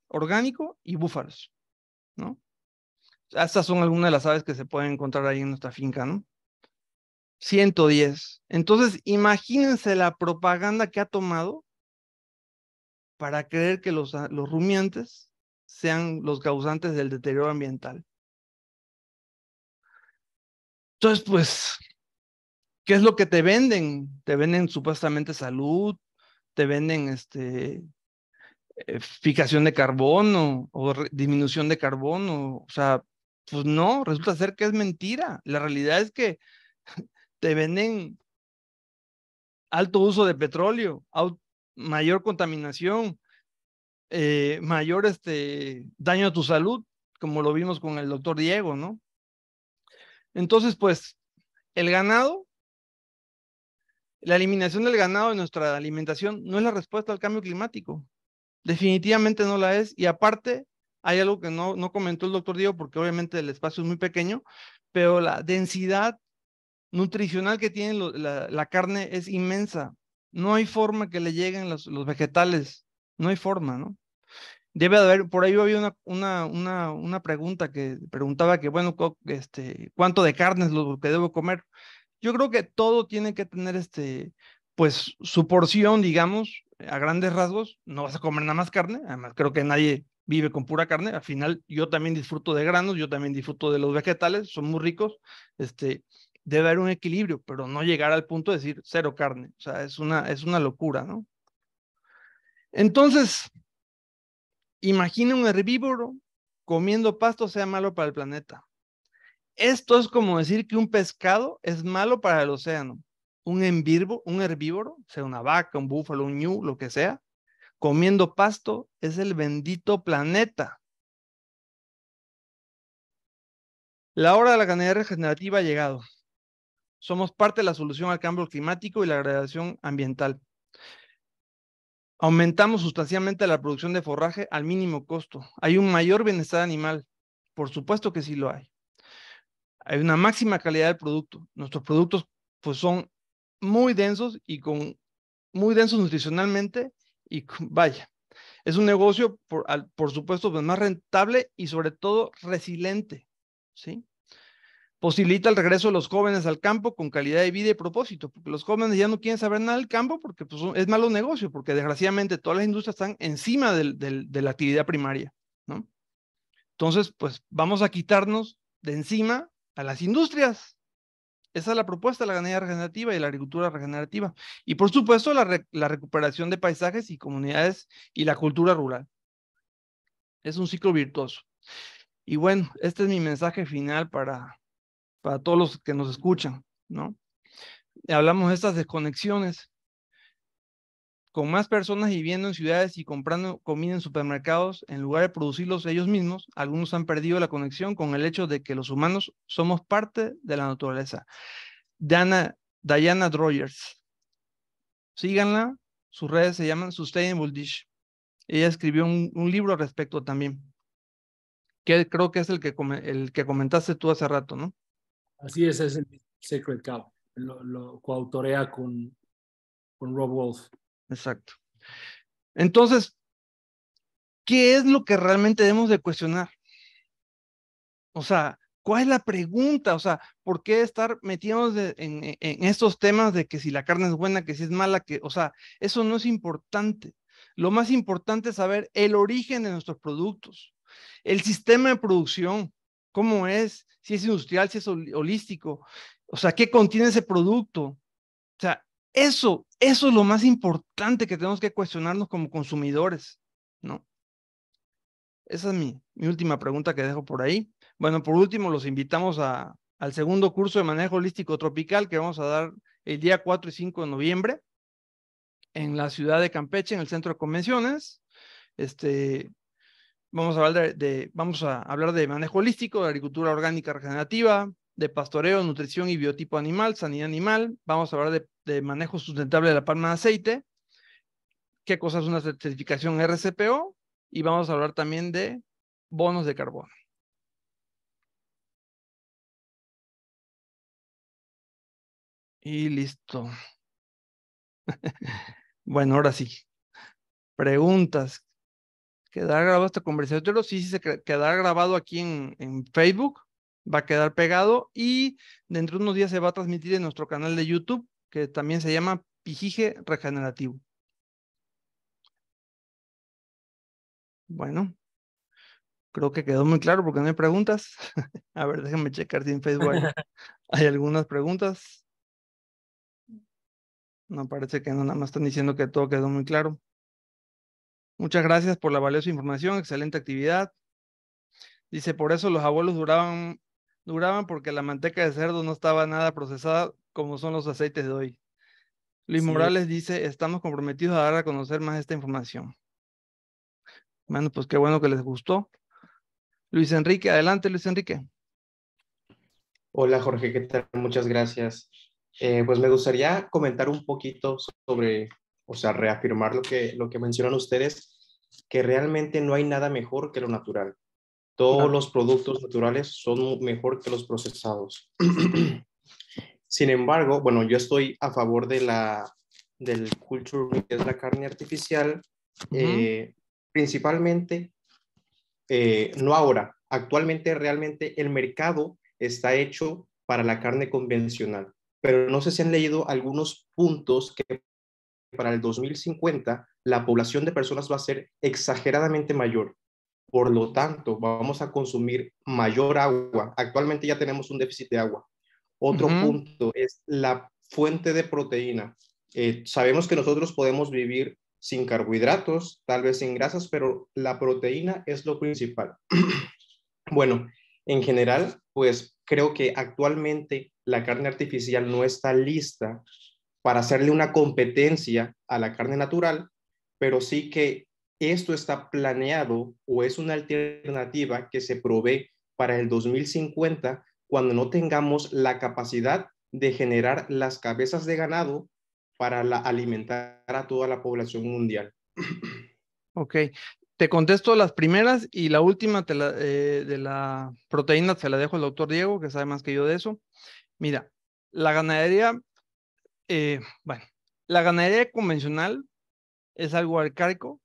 orgánico y búfalos, ¿no? Estas son algunas de las aves que se pueden encontrar ahí en nuestra finca, ¿no? 110. Entonces, imagínense la propaganda que ha tomado para creer que los rumiantes sean los causantes del deterioro ambiental. Entonces, pues, ¿qué es lo que te venden? Te venden supuestamente salud, te venden fijación de carbono o disminución de carbono. O sea, pues no, resulta ser que es mentira. La realidad es que te venden alto uso de petróleo, mayor contaminación, mayor daño a tu salud, como lo vimos con el doctor Diego, ¿no? Entonces, pues, el ganado, la eliminación del ganado de nuestra alimentación no es la respuesta al cambio climático. Definitivamente no la es. Y aparte, hay algo que no comentó el doctor Diego, porque obviamente el espacio es muy pequeño, pero la densidad nutricional que tiene la carne es inmensa. No hay forma que le lleguen los vegetales. No hay forma, ¿no? Debe de haber, por ahí había una pregunta que preguntaba que, bueno, ¿cuánto de carne es lo que debo comer? Yo creo que todo tiene que tener pues su porción, digamos, a grandes rasgos. No vas a comer nada más carne, además creo que nadie vive con pura carne. Al final, yo también disfruto de granos, yo también disfruto de los vegetales, son muy ricos. Debe haber un equilibrio, pero no llegar al punto de decir cero carne. O sea, es una locura, ¿no? Entonces, imagina un herbívoro comiendo pasto sea malo para el planeta. Esto es como decir que un pescado es malo para el océano. Un herbívoro, sea una vaca, un búfalo, un ñu, lo que sea, comiendo pasto es el bendito planeta. La hora de la ganadería regenerativa ha llegado. Somos parte de la solución al cambio climático y la degradación ambiental. Aumentamos sustancialmente la producción de forraje al mínimo costo. Hay un mayor bienestar animal. Por supuesto que sí lo hay. Hay una máxima calidad del producto. Nuestros productos pues son muy densos y muy densos nutricionalmente y vaya, es un negocio por supuesto pues, más rentable y sobre todo resiliente, ¿sí? Posibilita el regreso de los jóvenes al campo con calidad de vida y propósito, porque los jóvenes ya no quieren saber nada del campo porque pues, es malo negocio, porque desgraciadamente todas las industrias están encima de la actividad primaria, ¿no? Entonces, pues vamos a quitarnos de encima a las industrias. Esa es la propuesta de la ganadería regenerativa y la agricultura regenerativa. Y por supuesto, la recuperación de paisajes y comunidades y la cultura rural. Es un ciclo virtuoso. Y bueno, este es mi mensaje final para todos los que nos escuchan, ¿no? Hablamos de estas desconexiones. Con más personas viviendo en ciudades y comprando comida en supermercados, en lugar de producirlos ellos mismos, algunos han perdido la conexión con el hecho de que los humanos somos parte de la naturaleza. Diana Droyers. Síganla, sus redes se llaman Sustainable Dish. Ella escribió un libro al respecto también, que creo que es el que comentaste tú hace rato, ¿no? Así es el Sacred Cow. Lo coautorea con Rob Wolf. Exacto. Entonces, ¿qué es lo que realmente debemos de cuestionar? O sea, ¿cuál es la pregunta? O sea, ¿por qué estar metidos en estos temas de que si la carne es buena, que si es mala, o sea, eso no es importante. Lo más importante es saber el origen de nuestros productos, el sistema de producción, cómo es, si es industrial, si es holístico, o sea, qué contiene ese producto. O sea, eso es lo más importante que tenemos que cuestionarnos como consumidores, ¿no? Esa es mi última pregunta que dejo por ahí. Bueno, por último, los invitamos al segundo curso de manejo holístico tropical que vamos a dar el día 4 y 5 de noviembre en la ciudad de Campeche, en el centro de convenciones. Vamos a hablar de manejo holístico, de agricultura orgánica regenerativa, de pastoreo, nutrición y biotipo animal, sanidad animal. Vamos a hablar de manejo sustentable de la palma de aceite, qué cosa es una certificación RCPO, y vamos a hablar también de bonos de carbono. Y listo. Bueno, ahora sí. Preguntas. ¿Quedará grabado este conversatorio? Sí, se quedará grabado aquí en Facebook. Va a quedar pegado y dentro de unos días se va a transmitir en nuestro canal de YouTube, que también se llama Pijije Regenerativo. Bueno, creo que quedó muy claro porque no hay preguntas. A ver, déjenme checar si en Facebook hay algunas preguntas. No, parece que no, nada más están diciendo que todo quedó muy claro. Muchas gracias por la valiosa información, excelente actividad. Dice, por eso los abuelos duraban porque la manteca de cerdo no estaba nada procesada como son los aceites de hoy. Luis Morales dice, estamos comprometidos a dar a conocer más esta información. Bueno, pues qué bueno que les gustó. Luis Enrique, adelante Luis Enrique. Hola Jorge, ¿qué tal? Muchas gracias. Pues me gustaría comentar un poquito sobre, o sea, reafirmar lo que mencionan ustedes, que realmente no hay nada mejor que lo natural. Todos Claro. los productos naturales son mejor que los procesados. Sin embargo, bueno, yo estoy a favor del culture meat, que es la carne artificial, principalmente, no ahora, actualmente realmente el mercado está hecho para la carne convencional, pero no sé si han leído algunos puntos que para el 2050 la población de personas va a ser exageradamente mayor. Por lo tanto, vamos a consumir mayor agua. Actualmente ya tenemos un déficit de agua. Otro punto es la fuente de proteína. Sabemos que nosotros podemos vivir sin carbohidratos, tal vez sin grasas, pero la proteína es lo principal. Bueno, en general, pues creo que actualmente la carne artificial no está lista para hacerle una competencia a la carne natural, pero sí que esto está planeado o es una alternativa que se provee para el 2050 cuando no tengamos la capacidad de generar las cabezas de ganado para alimentar a toda la población mundial. Ok. Te contesto las primeras y la última de la proteína se la dejo al doctor Diego, que sabe más que yo de eso. Mira, la ganadería, bueno, la ganadería convencional es algo arcaico.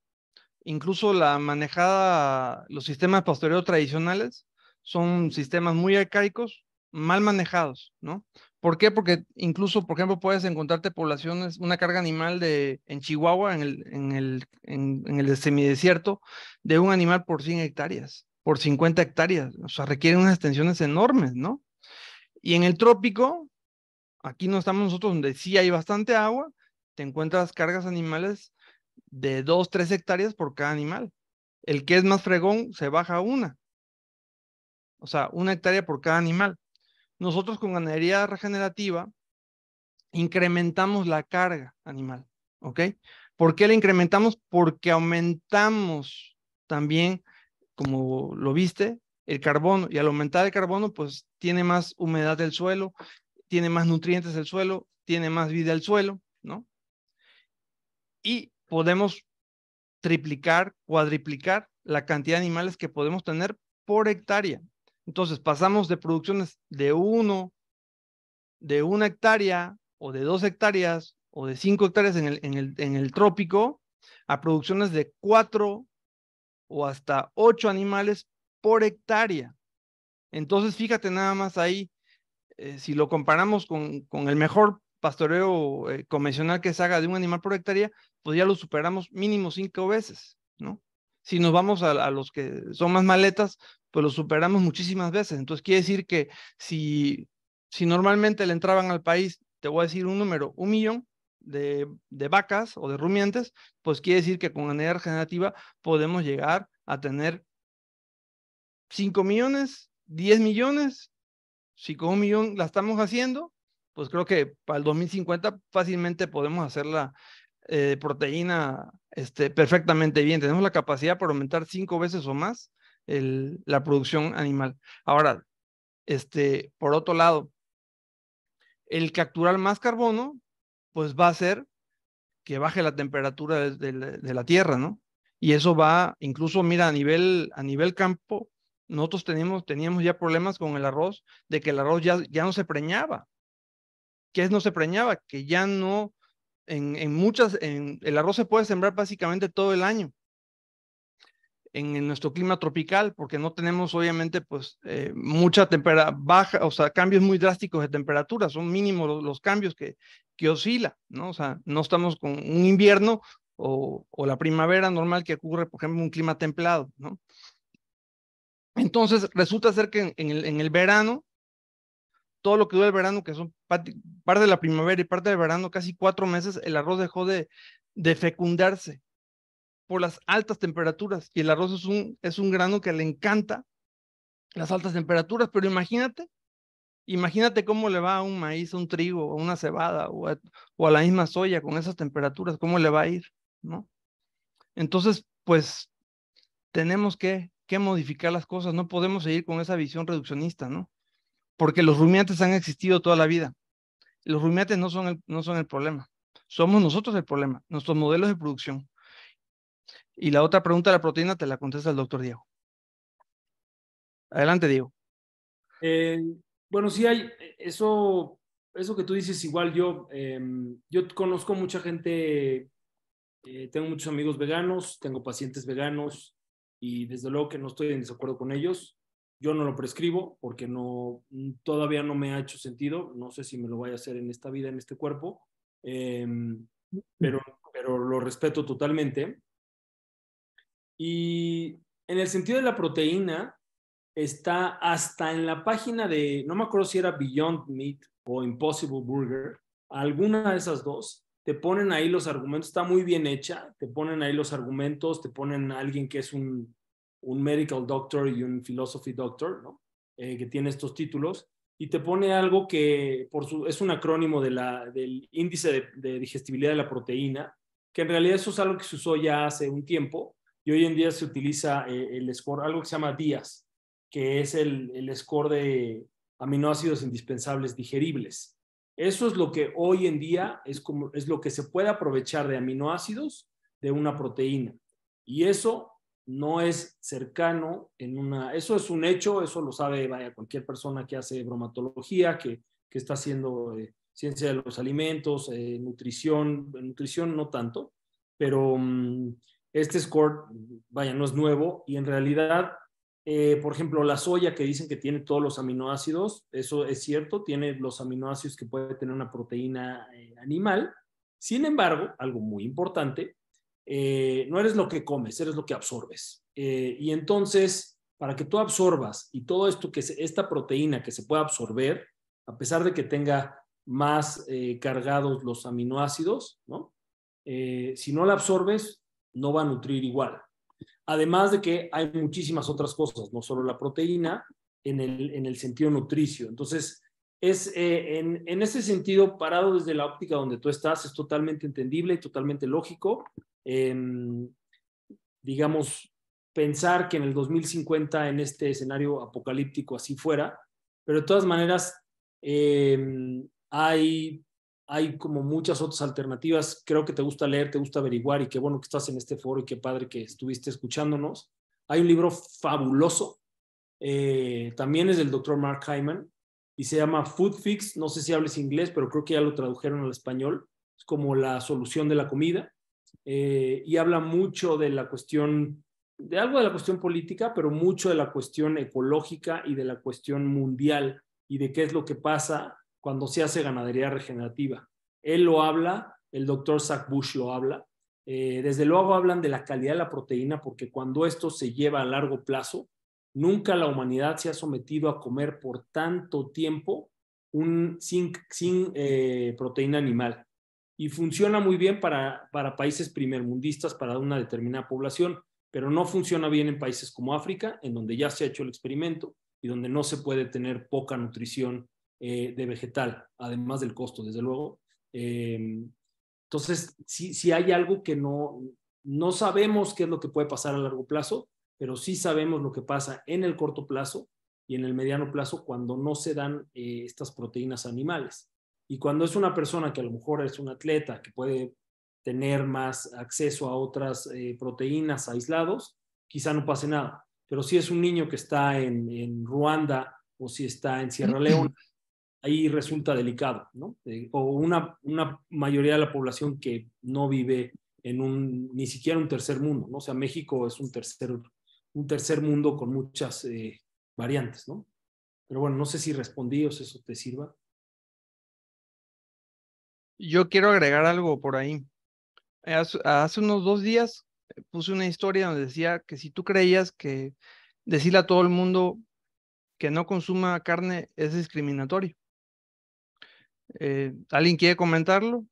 Incluso la manejada, los sistemas pastoreos tradicionales son sistemas muy arcaicos, mal manejados, ¿no? ¿Por qué? Porque incluso, por ejemplo, puedes encontrarte poblaciones, una carga animal en Chihuahua, en el semidesierto, de un animal por 100 hectáreas, por 50 hectáreas. O sea, requieren unas extensiones enormes, ¿no? Y en el trópico, aquí no estamos nosotros, donde sí hay bastante agua, te encuentras cargas animales de 2, 3 hectáreas por cada animal. El que es más fregón se baja a una. O sea, 1 hectárea por cada animal. Nosotros con ganadería regenerativa incrementamos la carga animal, ¿ok? ¿Por qué la incrementamos? Porque aumentamos también, como lo viste, el carbono. Y al aumentar el carbono, pues tiene más humedad el suelo, tiene más nutrientes el suelo, tiene más vida el suelo, ¿no? Y podemos triplicar, cuadriplicar la cantidad de animales que podemos tener por hectárea. Entonces pasamos de producciones de 1 hectárea o de 2 hectáreas o de 5 hectáreas en el trópico a producciones de 4 o hasta 8 animales por hectárea. Entonces fíjate nada más ahí, si lo comparamos con el mejor pastoreo convencional que se haga de un animal por hectárea, pues ya lo superamos mínimo 5 veces, ¿no? Si nos vamos a los que son más maletas, pues lo superamos muchísimas veces. Entonces quiere decir que si normalmente le entraban al país, te voy a decir un número, 1 millón de vacas o de rumiantes, pues quiere decir que con ganadería regenerativa podemos llegar a tener 5 millones, 10 millones. Si con 1 millón la estamos haciendo, pues creo que para el 2050 fácilmente podemos hacer la proteína perfectamente bien. Tenemos la capacidad para aumentar 5 veces o más la producción animal. Ahora, por otro lado, el capturar más carbono, pues va a hacer que baje la temperatura de la tierra, ¿no? Y eso va, incluso, mira, a nivel campo, nosotros teníamos ya problemas con el arroz, de que el arroz ya no se preñaba. ¿Qué no se preñaba? Que ya no, el arroz se puede sembrar básicamente todo el año en nuestro clima tropical, porque no tenemos obviamente pues mucha temperatura baja, o sea, cambios muy drásticos de temperatura, son mínimos los cambios que oscila, ¿no? O sea, no estamos con un invierno o la primavera normal que ocurre, por ejemplo, un clima templado, ¿no? Entonces, resulta ser que en el verano, todo lo que dura el verano, que son parte de la primavera y parte del verano, casi 4 meses, el arroz dejó de fecundarse por las altas temperaturas. Y el arroz es un grano que le encanta las altas temperaturas, pero imagínate cómo le va a un maíz, a un trigo, a una cebada o a la misma soya con esas temperaturas, cómo le va a ir, ¿no? Entonces, pues tenemos que modificar las cosas, no podemos seguir con esa visión reduccionista, ¿no? Porque los rumiantes han existido toda la vida. Los rumiantes no son el problema, somos nosotros el problema, nuestros modelos de producción. Y la otra pregunta de la proteína te la contesta el doctor Diego. Adelante, Diego. Bueno, sí hay eso que tú dices, igual yo conozco mucha gente, tengo muchos amigos veganos, tengo pacientes veganos y desde luego que no estoy en desacuerdo con ellos. Yo no lo prescribo porque todavía no me ha hecho sentido, no sé si me lo vaya a hacer en esta vida, en este cuerpo, pero lo respeto totalmente. Y en el sentido de la proteína, está hasta en la página de, no me acuerdo si era Beyond Meat o Impossible Burger, alguna de esas dos, te ponen ahí los argumentos, está muy bien hecha, te ponen ahí los argumentos, te ponen a alguien que es un medical doctor y un philosophy doctor, ¿no? Que tiene estos títulos, y te pone algo que es un acrónimo del índice de digestibilidad de la proteína, que en realidad eso es algo que se usó ya hace un tiempo, y hoy en día se utiliza el score, algo que se llama DIAS, que es el score de aminoácidos indispensables digeribles. Eso es lo que hoy en día es lo que se puede aprovechar de aminoácidos de una proteína. Y eso no es cercano eso es un hecho, eso lo sabe cualquier persona que hace bromatología, que está haciendo ciencia de los alimentos, nutrición no tanto, pero este score, no es nuevo y en realidad, por ejemplo, la soya que dicen que tiene todos los aminoácidos, eso es cierto, tiene los aminoácidos que puede tener una proteína animal. Sin embargo, algo muy importante, no eres lo que comes, eres lo que absorbes. Y entonces, para que tú absorbas y todo esto, esta proteína que se pueda absorber, a pesar de que tenga más cargados los aminoácidos, ¿no? Si no la absorbes, no va a nutrir igual. Además de que hay muchísimas otras cosas, no solo la proteína, en el sentido nutricio. Entonces, en ese sentido, parado desde la óptica donde tú estás, es totalmente entendible y totalmente lógico. Digamos, pensar que en el 2050, en este escenario apocalíptico, así fuera, pero de todas maneras, hay como muchas otras alternativas. Creo que te gusta leer, te gusta averiguar y qué bueno que estás en este foro y qué padre que estuviste escuchándonos. Hay un libro fabuloso, también es del doctor Mark Hyman y se llama Food Fix. No sé si hables inglés, pero creo que ya lo tradujeron al español. Es como la solución de la comida, y habla mucho de la cuestión, de algo de la cuestión política, pero mucho de la cuestión ecológica y de la cuestión mundial y de qué es lo que pasa cuando se hace ganadería regenerativa. Él lo habla, el doctor Zach Bush lo habla. Desde luego hablan de la calidad de la proteína, porque cuando esto se lleva a largo plazo, nunca la humanidad se ha sometido a comer por tanto tiempo sin proteína animal. Y funciona muy bien para países primermundistas, para una determinada población, pero no funciona bien en países como África, en donde ya se ha hecho el experimento y donde no se puede tener poca nutrición de vegetal, además del costo, desde luego. Entonces, sí hay algo que no sabemos qué es lo que puede pasar a largo plazo, pero sí sabemos lo que pasa en el corto plazo y en el mediano plazo cuando no se dan estas proteínas animales. Y cuando es una persona que a lo mejor es un atleta que puede tener más acceso a otras proteínas aislados, quizá no pase nada. Pero si es un niño que está en Ruanda o si está en Sierra Leona, ahí resulta delicado, ¿no? O una mayoría de la población que no vive en ni siquiera un tercer mundo, ¿no? O sea, México es un tercer mundo con muchas variantes, ¿no? Pero bueno, no sé si respondí o si eso te sirva. Yo quiero agregar algo por ahí. Hace unos 2 días puse una historia donde decía que si tú creías que decirle a todo el mundo que no consuma carne es discriminatorio. ¿Alguien quiere comentarlo?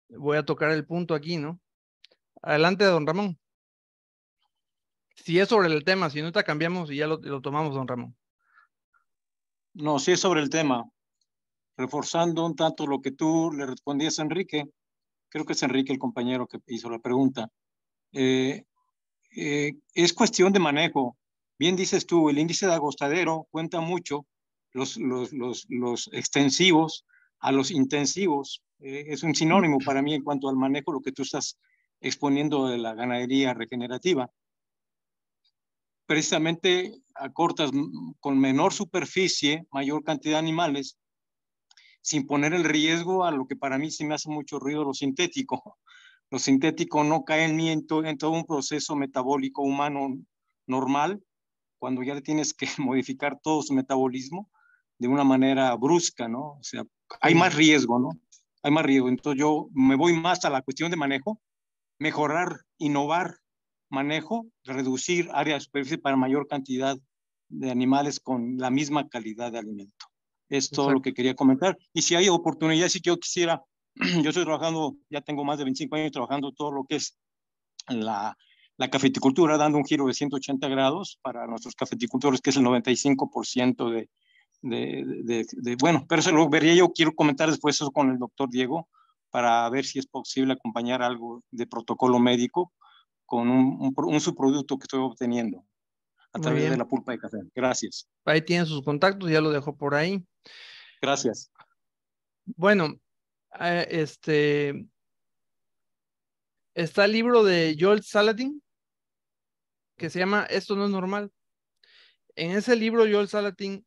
Voy a tocar el punto aquí, ¿no? Adelante, don Ramón. Si es sobre el tema, si no te cambiamos y ya lo tomamos, don Ramón. No, sí es sobre el tema. Reforzando un tanto lo que tú le respondías a Enrique, creo que es Enrique el compañero que hizo la pregunta. Es cuestión de manejo. Bien dices tú, el índice de agostadero cuenta mucho los extensivos a los intensivos. Es un sinónimo para mí en cuanto al manejo, lo que tú estás exponiendo de la ganadería regenerativa. Precisamente acortas con menor superficie, mayor cantidad de animales, sin poner el riesgo a lo que para mí se me hace mucho ruido, lo sintético. Lo sintético no cae en todo un proceso metabólico humano normal, cuando ya tienes que modificar todo su metabolismo de una manera brusca, ¿no? O sea, hay más riesgo, ¿no? Hay más riesgo. Entonces yo me voy más a la cuestión de manejo, mejorar, innovar manejo, reducir área de superficie para mayor cantidad de animales con la misma calidad de alimento. Es todo lo que quería comentar. Y si hay oportunidades, si yo quisiera, yo estoy trabajando, ya tengo más de 25 años trabajando todo lo que es la cafeticultura, dando un giro de 180 grados para nuestros cafeticultores, que es el 95% bueno, pero se lo vería yo, quiero comentar después eso con el doctor Diego, para ver si es posible acompañar algo de protocolo médico con un subproducto que estoy obteniendo a través de la pulpa de café. Gracias. Ahí tienen sus contactos, ya lo dejo por ahí. Gracias. Bueno, está el libro de Joel Salatin, que se llama Esto no es normal. En ese libro, Joel Salatin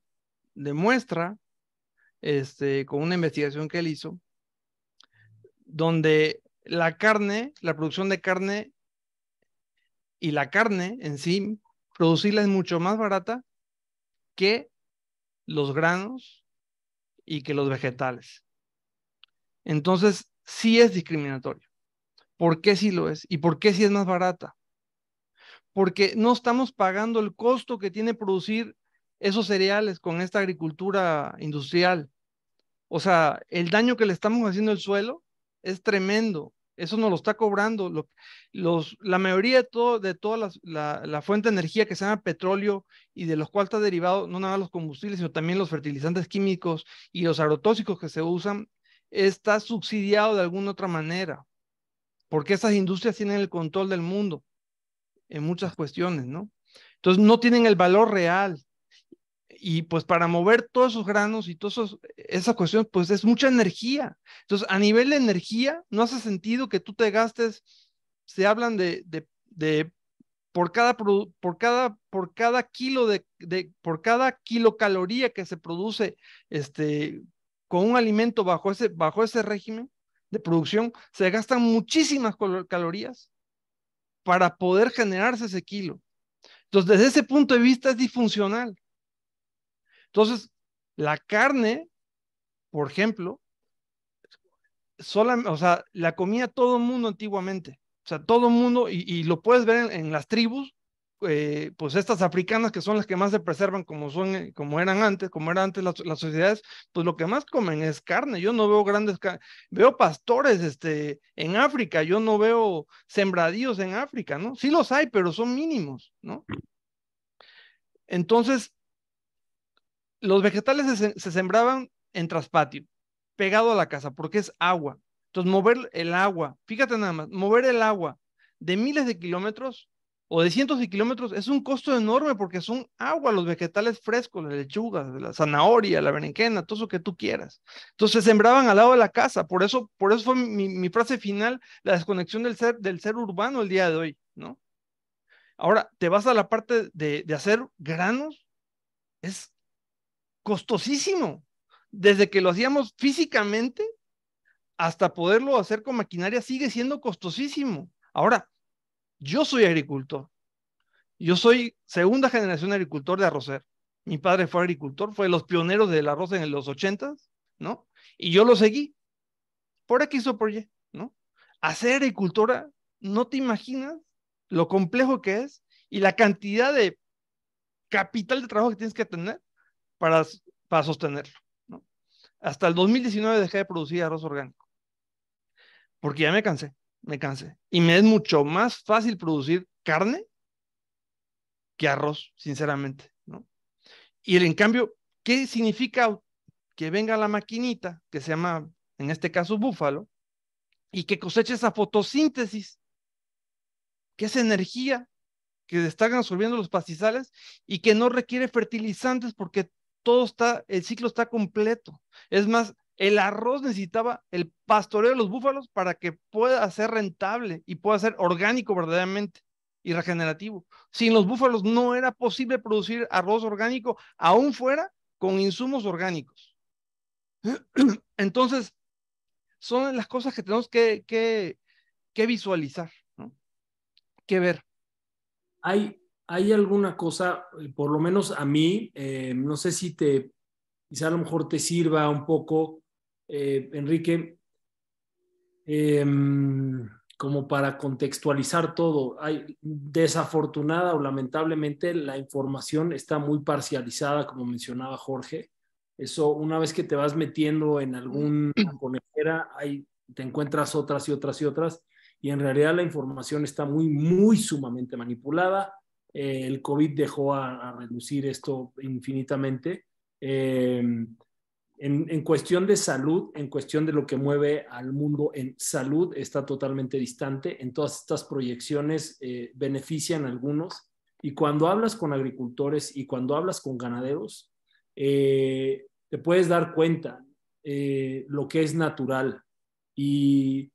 demuestra, con una investigación que él hizo, donde la carne, la producción de carne y la carne en sí, producirla es mucho más barata que los granos y que los vegetales. Entonces, sí es discriminatorio. ¿Por qué sí lo es? ¿Y por qué sí es más barata? Porque no estamos pagando el costo que tiene producir esos cereales con esta agricultura industrial. O sea, el daño que le estamos haciendo al suelo es tremendo. Eso nos lo está cobrando. La mayoría de toda la fuente de energía que se llama petróleo y de los cuales está derivado, no nada más los combustibles, sino también los fertilizantes químicos y los agrotóxicos que se usan, está subsidiado de alguna otra manera. Porque esas industrias tienen el control del mundo en muchas cuestiones, ¿no? Entonces no tienen el valor real. Y pues para mover todos esos granos y todas esas cuestiones, pues es mucha energía. Entonces, a nivel de energía, no hace sentido que tú te gastes, se hablan de por cada kilo por cada kilocaloría que se produce con un alimento bajo ese régimen de producción, se gastan muchísimas calorías para poder generarse ese kilo. Entonces, desde ese punto de vista es disfuncional. Entonces, la carne, por ejemplo, o sea, la comía todo el mundo antiguamente. O sea, todo el mundo, y lo puedes ver en las tribus, pues estas africanas que son las que más se preservan como eran antes las sociedades, pues lo que más comen es carne. Yo no veo veo pastores en África, yo no veo sembradíos en África, ¿no? Sí los hay, pero son mínimos, ¿no? Entonces, los vegetales se sembraban en traspatio, pegado a la casa, porque es agua. Entonces, mover el agua, fíjate nada más, mover el agua de miles de kilómetros o de cientos de kilómetros es un costo enorme porque son agua los vegetales frescos, la lechuga, la zanahoria, la berenjena, todo eso que tú quieras. Entonces, se sembraban al lado de la casa. Por eso fue mi frase final, la desconexión del ser urbano el día de hoy, ¿no? Ahora, te vas a la parte de hacer granos, es costosísimo. Desde que lo hacíamos físicamente hasta poderlo hacer con maquinaria sigue siendo costosísimo. Ahora, yo soy agricultor. Yo soy segunda generación de agricultor de arrocer. Mi padre fue agricultor, fue de los pioneros del arroz en los 80s, ¿no? Y yo lo seguí por X o por Y, ¿no? Hacer agricultura, no te imaginas lo complejo que es y la cantidad de capital de trabajo que tienes que tener para, para sostenerlo, ¿no? Hasta el 2019 dejé de producir arroz orgánico, porque ya me cansé. Y me es mucho más fácil producir carne que arroz, sinceramente, ¿no? Y en cambio, ¿qué significa que venga la maquinita, que se llama, en este caso, búfalo, y que coseche esa fotosíntesis, que es energía que están absorbiendo los pastizales y que no requiere fertilizantes porque el ciclo está completo? Es más, el arroz necesitaba el pastoreo de los búfalos para que pueda ser rentable y pueda ser orgánico verdaderamente y regenerativo. Sin los búfalos no era posible producir arroz orgánico, aún fuera con insumos orgánicos. Entonces, son las cosas que tenemos que visualizar, ¿no? Que ver. ¿Hay alguna cosa, por lo menos a mí, no sé si quizá a lo mejor te sirva un poco, Enrique, como para contextualizar todo? Desafortunada o lamentablemente la información está muy parcializada, como mencionaba Jorge. Eso, una vez que te vas metiendo en alguna conejera, te encuentras otras y otras y otras, y en realidad la información está muy, muy sumamente manipulada. El COVID dejó a reducir esto infinitamente. En cuestión de salud, en cuestión de lo que mueve al mundo en salud, está totalmente distante. En todas estas proyecciones benefician a algunos. Y cuando hablas con agricultores y cuando hablas con ganaderos, te puedes dar cuenta lo que es natural. Y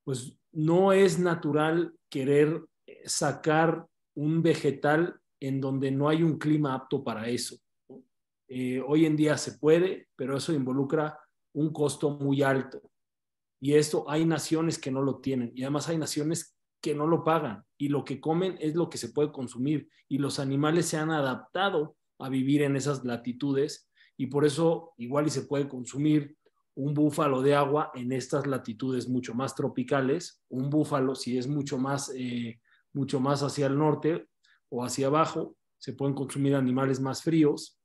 pues no es natural querer sacar un vegetal en donde no hay un clima apto para eso. Hoy en día se puede, pero eso involucra un costo muy alto. Y esto hay naciones que no lo tienen y además hay naciones que no lo pagan y lo que comen es lo que se puede consumir y los animales se han adaptado a vivir en esas latitudes y por eso igual y se puede consumir un búfalo de agua en estas latitudes mucho más tropicales, un búfalo si es mucho más hacia el norte o hacia abajo, se pueden consumir animales más fríos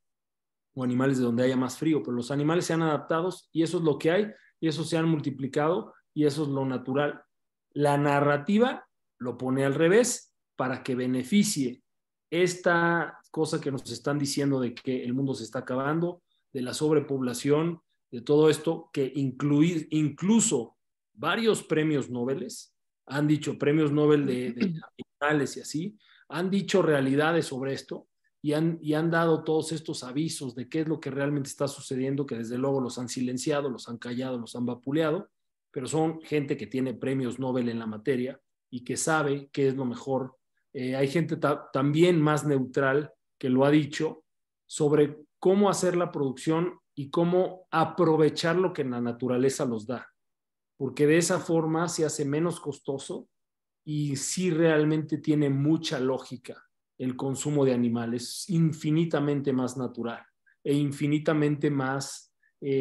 o animales de donde haya más frío, pero los animales se han adaptado y eso es lo que hay y eso se han multiplicado y eso es lo natural. La narrativa lo pone al revés para que beneficie esta cosa que nos están diciendo de que el mundo se está acabando, de la sobrepoblación, de todo esto, que incluso varios premios Nobel han dicho, premios Nobel de animales y así, han dicho realidades sobre esto y han dado todos estos avisos de qué es lo que realmente está sucediendo, que desde luego los han silenciado, los han callado, los han vapuleado, pero son gente que tiene premios Nobel en la materia y que sabe qué es lo mejor. Hay gente también más neutral que lo ha dicho sobre cómo hacer la producción y cómo aprovechar lo que la naturaleza los da, porque de esa forma se hace menos costoso y sí realmente tiene mucha lógica el consumo de animales, infinitamente más natural e infinitamente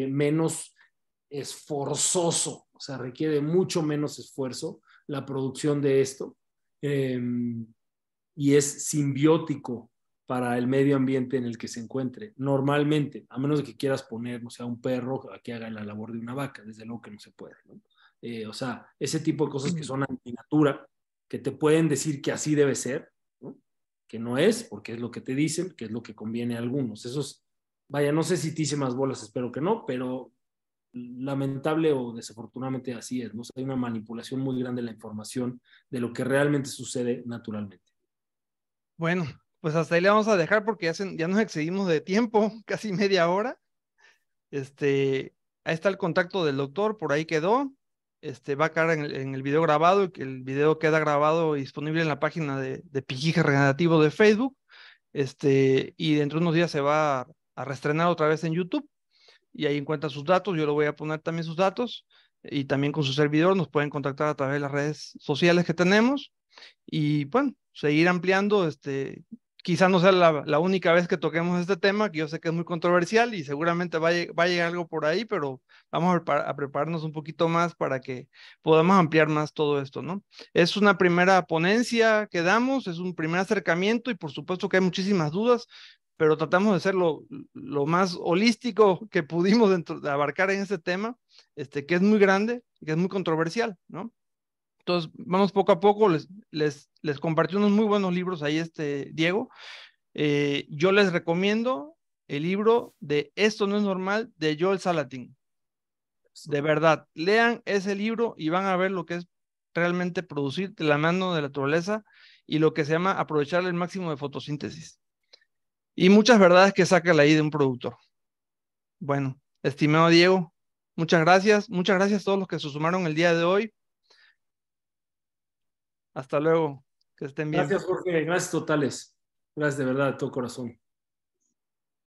menos esforzoso, o sea, requiere mucho menos esfuerzo la producción de esto y es simbiótico para el medio ambiente en el que se encuentre, normalmente, a menos de que quieras poner, no sé, un perro a que haga la labor de una vaca, desde luego que no se puede, ¿no? O sea, ese tipo de cosas que son antinatura, que te pueden decir que así debe ser, ¿no? Que no es, porque es lo que te dicen, que es lo que conviene a algunos. Esos, vaya, no sé si te hice más bolas, espero que no, pero lamentable o desafortunadamente así es, ¿no? O sea, hay una manipulación muy grande de la información de lo que realmente sucede naturalmente. Bueno, pues hasta ahí le vamos a dejar porque ya nos excedimos de tiempo, casi media hora. Ahí está el contacto del doctor, por ahí quedó. Va a quedar en el video grabado, y que el video queda grabado y disponible en la página de Piquije Regenerativo de Facebook. Y dentro de unos días se va a reestrenar otra vez en YouTube y ahí encuentra sus datos. Yo le voy a poner también sus datos y también con su servidor nos pueden contactar a través de las redes sociales que tenemos y bueno, seguir ampliando. Quizá no sea la única vez que toquemos este tema, que yo sé que es muy controversial y seguramente va a llegar algo por ahí, pero vamos a prepararnos un poquito más para que podamos ampliar más todo esto, ¿no? Es una primera ponencia que damos, es un primer acercamiento y por supuesto que hay muchísimas dudas, pero tratamos de ser lo más holístico que pudimos de abarcar en este tema, que es muy grande, que es muy controversial, ¿no? Entonces, vamos poco a poco, les compartí unos muy buenos libros ahí, Diego. Yo les recomiendo el libro de Esto no es normal, de Joel Salatin. De verdad, lean ese libro y van a ver lo que es realmente producir de la mano de la naturaleza y lo que se llama aprovechar el máximo de fotosíntesis. Y muchas verdades que saca ahí de un productor. Bueno, estimado Diego, muchas gracias. Muchas gracias a todos los que se sumaron el día de hoy. Hasta luego. Que estén bien. Gracias, Jorge. Gracias totales. Gracias de verdad, de todo corazón.